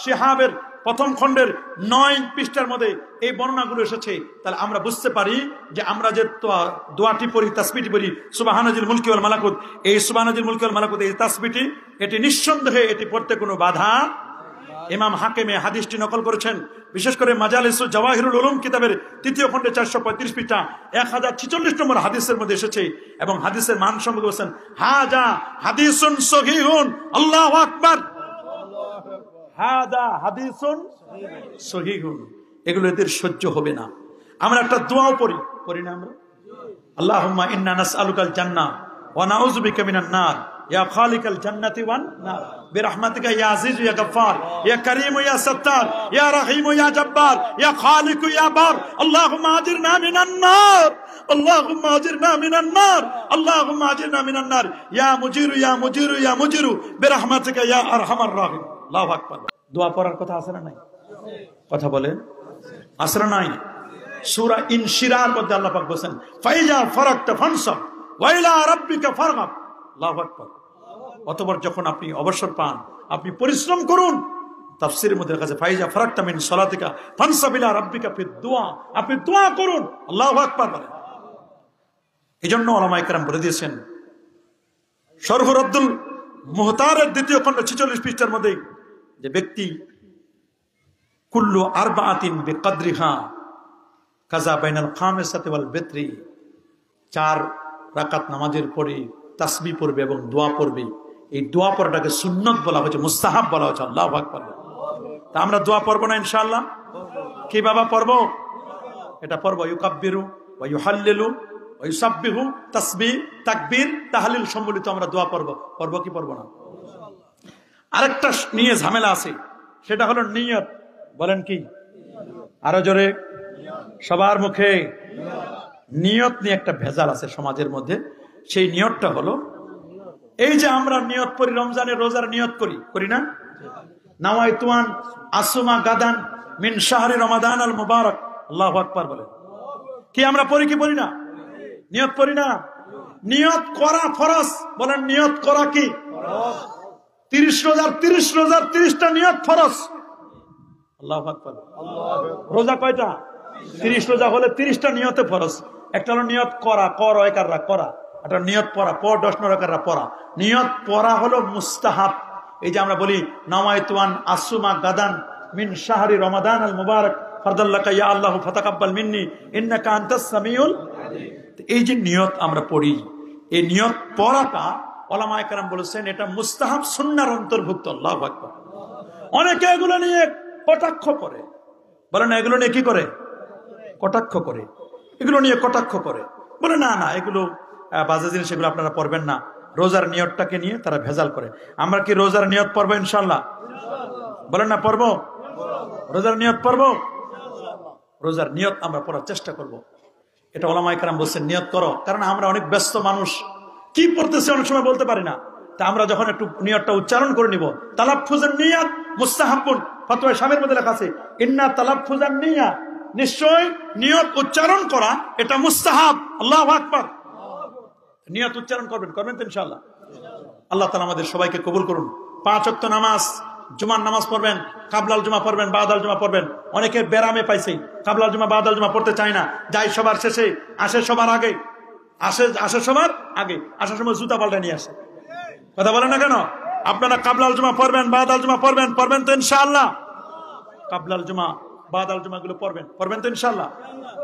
শিহাবের প্রথম খণ্ডের 9 পৃষ্ঠার মধ্যে এই বর্ণনাগুলো এসেছে। তাহলে আমরা বুঝতে পারি যে আমরা যে দোয়াটি পড়ি, তাসবিহটি পড়ি সুবহানাল মুলকি ওয়াল মালাকুত, এই সুবহানাল মুলকি ওয়াল মালাকুত এই তাসবিহটি, এটি নিঃসন্দেহে এটি পড়তে কোনো বাধা। ইমাম হাকিমে হাদিসটি নকল করেছেন, বিশেষ করে মাজালিসুল জাওয়াহিরুল উলুম কিতাবের তৃতীয় খণ্ডে 435 পৃষ্ঠা 1046 নম্বর হাদিসের মধ্যে এসেছে। এবং হাদিসের মান সম্পর্কে বলেছেন হাজা হাদিসুন সহিহুন, আল্লাহু আকবার, হাদা হাদিসুন সহিহুন। এগুলো এদের সহ্য হবে না। আমরা একটা দোয়াও পড়ি না আমরা? আল্লাহুম্মা ইন্না নাসআলুকাল জান্নাহ ওয়া নাউযু বিকা মিনান নার ইয়া খালিকাল জান্নাতি ওয়ান নার বিরহমাতিকা ইয়া আজিজ ইয়া গফফার ইয়া কারীম ইয়া সাত্তার ইয়া রহিম ইয়া জব্বার ইয়া খালিক ইয়া বার আল্লাহুম্মা আজিরনা মিনান নার আল্লাহুম্মা আজিরনা মিনান নার আল্লাহুম্মা আজিরনা মিনান নার ইয়া মুজিরু ইয়া মুজিরু ইয়া মুজিরু বিরহমাতিকা ইয়া আরহামার রাহিম। আল্লাহু আকবার। দোয়া পড়ার কথা আছে না নাই? কথা বলেন, আছে না নাই? সূরা ইনশিরার মধ্যে আল্লাহ পাক বলেন ফাইজা ফারাকতা ফানসাব ওয়া ইলা রাব্বিকা ফারগাব। আল্লাহু আকবার। অতঃপর যখন আপনি অবসর পান, আপনি পরিশ্রম করুন। তাফসীরের মধ্যে লেখা আছে ফাইজা ফারাকতা মিন সালাতিকা ফানসাব ইলা রাব্বিকা ফিদ দুআ, আপনি দোয়া করুন। আল্লাহু আকবার বলেন। এজন্য উলামায়ে কেরাম বলে দিয়েছেন শরহ রদ্দুল মুহতারের দ্বিতীয় খণ্ড 46 পৃষ্ঠার মধ্যে যে ব্যক্তি কুল্লু আরবাআতিন বিকদরিহা কাজা বাইনাল খামিসাতি ওয়াল বিত্রি, 4 রাকাত নামাজের পরে তাসবিহ পড়বে এবং দোয়া পড়বে। এই দোয়া পড়াটাকে সুন্নাত বলা হয়েছে, মুস্তাহাব বলা হয়েছে। আল্লাহু আকবার। তা আমরা দোয়া পড়বো না ইনশাআল্লাহ? কি বাবা পড়বো? এটা পড়বো। ইউকাব্বিরু ওয়া ইউহাল্লিলু ওয়া ইউসাব্বিহু, তাসবিহ তাকবীর তাহলিল সম্মিলিত আমরা দোয়া পড়বো কি পড়বো না? আরেকটা নিয়ে ঝামেলা আছে, সেটা হলো নিয়ত। বলেন কি? আরো জোরে সবার মুখে। নিয়ত নিয়ে একটা ভেজাল আছে সমাজের মধ্যে। সেই নিয়তটা হলো এই যে আমরা নিয়ত করি, রমজানের রোজার নিয়ত করি না? নাওয়াইতুয়ান আসুমা গাদান মিন শাহরি রমাদান আল মুবারক। আল্লাহু আকবার বলেন। কি আমরা পড়ি কি পড়ি না? নিয়ত করি না? নিয়ত করা ফরজ। বলেন নিয়ত করা কি? 30 রোজার 30টা নিয়ত ফরজ। আল্লাহু আকবার। রোজা কয়টা? 30 রোজা হলে 30টা নিয়তে ফরজ। একটা হলো নিয়ত করা, করা। একটা নিয়ত পড়া, 10 রাকাতরা পড়া। নিয়ত পড়া হলো মুস্তাহাব। এই যে আমরা বলি নাওয়াইতুয়ান আসুমা গাদান মিন শাহরি রমাদান আল মুবারক ফারদাল্লাকা ইয়া আল্লাহু ফাতাকাব্বাল মিন্নি ইন্নাকা আনতাস সামিউল। এই যে নিয়ত আমরা পড়ি, এই নিয়ত পড়াটা উলামায়ে কেরাম বলেছেন এটা মুস্তাহাব সুন্নাহর অন্তর্ভুক্ত। আল্লাহু আকবার। অনেকে এগুলো নিয়ে কটাক্ষ করে, বলে না এগুলো নিয়ে কি করে? কটাক্ষ করে। এগুলো নিয়ে কটাক্ষ করে, বলে না না এগুলো বাজে জিনিস, এগুলো আপনারা পড়বেন না। রোজার নিয়তটাকে নিয়ে তারা ভেজাল করে। আমরা কি রোজার নিয়ত পড়বো ইনশাল্লাহ? বলেন না পড়বো? রোজার নিয়ত পড়বো? রোজার নিয়ত আমরা পড়ার চেষ্টা করব। এটা ওলামায়ে কেরাম বলছেন নিয়ত করো, কারণ আমরা অনেক ব্যস্ত মানুষ, কি পড়তেছে অনেক সময় বলতে পারি না। তা আমরা যখন একটু নিয়তটা উচ্চারণ করে নিব, তালাফফুজুন নিয়াত মুস্তাহাব্বুন, ফতোয়া শামির মধ্যে লেখা আছে ইন্না তালাফফুজান নিয়াত, নিশ্চয় নিয়ত উচ্চারণ করা এটা মুস্তাহাব। আল্লাহু আকবার। নিয়ত উচ্চারণ করবেন তো ইনশাআল্লাহ। আল্লাহ তাআলা আমাদের সবাইকে কবুল করুন। 5 ওয়াক্ত নামাজ, জুমার নামাজ পড়বেন, কাবলাল জুমা পড়বেন, বাদাল জুমা পড়বেন। অনেকে বেরামে পাইছে, কাবলাল জুমা বাদাল জুমা পড়তে চায় না, যায় সবার শেষে, আসে সবার আগে, আসে সবার আগে, আসার সময় জুতা পাল্টা নিয়ে আসে। কথা বলেন না কেন? আপনারা কাবলাল জুমা পড়বেন, বাদাল জুমা পড়বেন তো ইনশাআল্লাহ। কাবলাল জুমা বাদাল জুমা গুলো পড়বেন তো ইনশাআল্লাহ।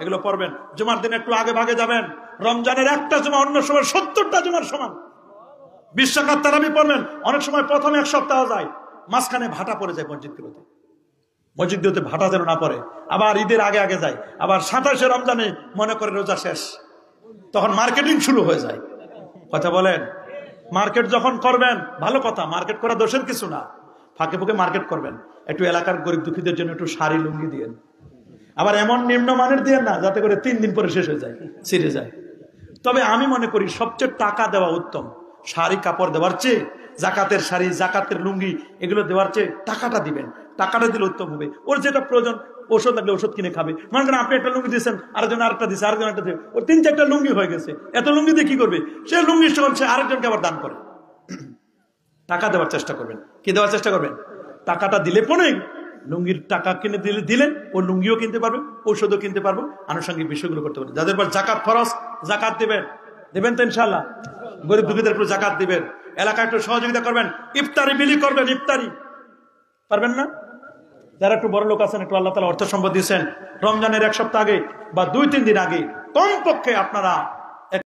এগুলো পড়বেন। জুমার দিন একটু আগে ভাগে যাবেন। রমজানের একটা জুমা অন্য সময় 70টা জুমার সমান। 20 রাকাত তারাবি পড়বেন। অনেক সময় প্রথমে 1 সপ্তাহ যায়, মাঝখানে ভাটা পড়ে যায় মসজিদগুলোতে ভাটা যেন না পড়ে। আবার ঈদের আগে আগে যায়, আবার 27শে রমজানে মনে করে রোজা শেষ, তখন মার্কেটিং শুরু হয়ে যায়। কথা বলেন? মার্কেট যখন করবেন ভালো কথা, মার্কেট করা দোষের কিছু না, ফাঁকে ফুঁকে মার্কেট করবেন। একটু এলাকার গরিব দুঃখীদের জন্য একটু শাড়ি লুঙ্গি দিয়েন, আবার এমন নিম্নমানের দিয়েন না যাতে করে 3 দিন পরে শেষ হয়ে যায়, ছিঁড়ে যায়। তবে আমি মনে করি সবচেয়ে টাকা দেওয়া উত্তম। শাড়ি কাপড় দেওয়ার চেয়ে, জাকাতের শাড়ি, জাকাতের লুঙ্গি এগুলো দেওয়ার চেয়ে টাকাটা দিবেন। টাকাটা দিলে উত্তম হবে। ওর যেটা প্রয়োজন, ওষুধ লাগলে ওষুধ কিনে খাবে। মনে করেন আপনি একটা লুঙ্গি দিয়েছেন, আরেকজন আরেকটা দিচ্ছে, আরেকজন একটা দিয়ে, ওর 3-4টা লুঙ্গি হয়ে গেছে। এত লুঙ্গি দিয়ে কি করবে? সে লুঙ্গি সে আরেকজনকে আবার দান করে। টাকা দেওয়ার চেষ্টা করবেন। কি দেওয়ার চেষ্টা করবেন? টাকাটা দিলে পরে লুঙ্গির টাকা কিনে দিলেন, ও লুঙ্গিও কিনতে পারবে, ঔষধও কিনতে পারবো, আনুষঙ্গিক বিষয়গুলো করতে পারবেন। যাদের পর জাকাত ফরজ, জাকাত দেবেন তো ইনশাআল্লাহ। গরিব দুঃখীদের একটু জাকাত দিবেন, এলাকায় একটু সহযোগিতা করবেন, ইফতারি বিলি করবেন। ইফতারি পারবেন না? যারা একটু বড় লোক আছেন, একটু আল্লাহ তাআলা অর্থ সম্পদ দিয়েছেন, রমজানের 1 সপ্তাহ আগে বা 2-3 দিন আগে কমপক্ষে আপনারা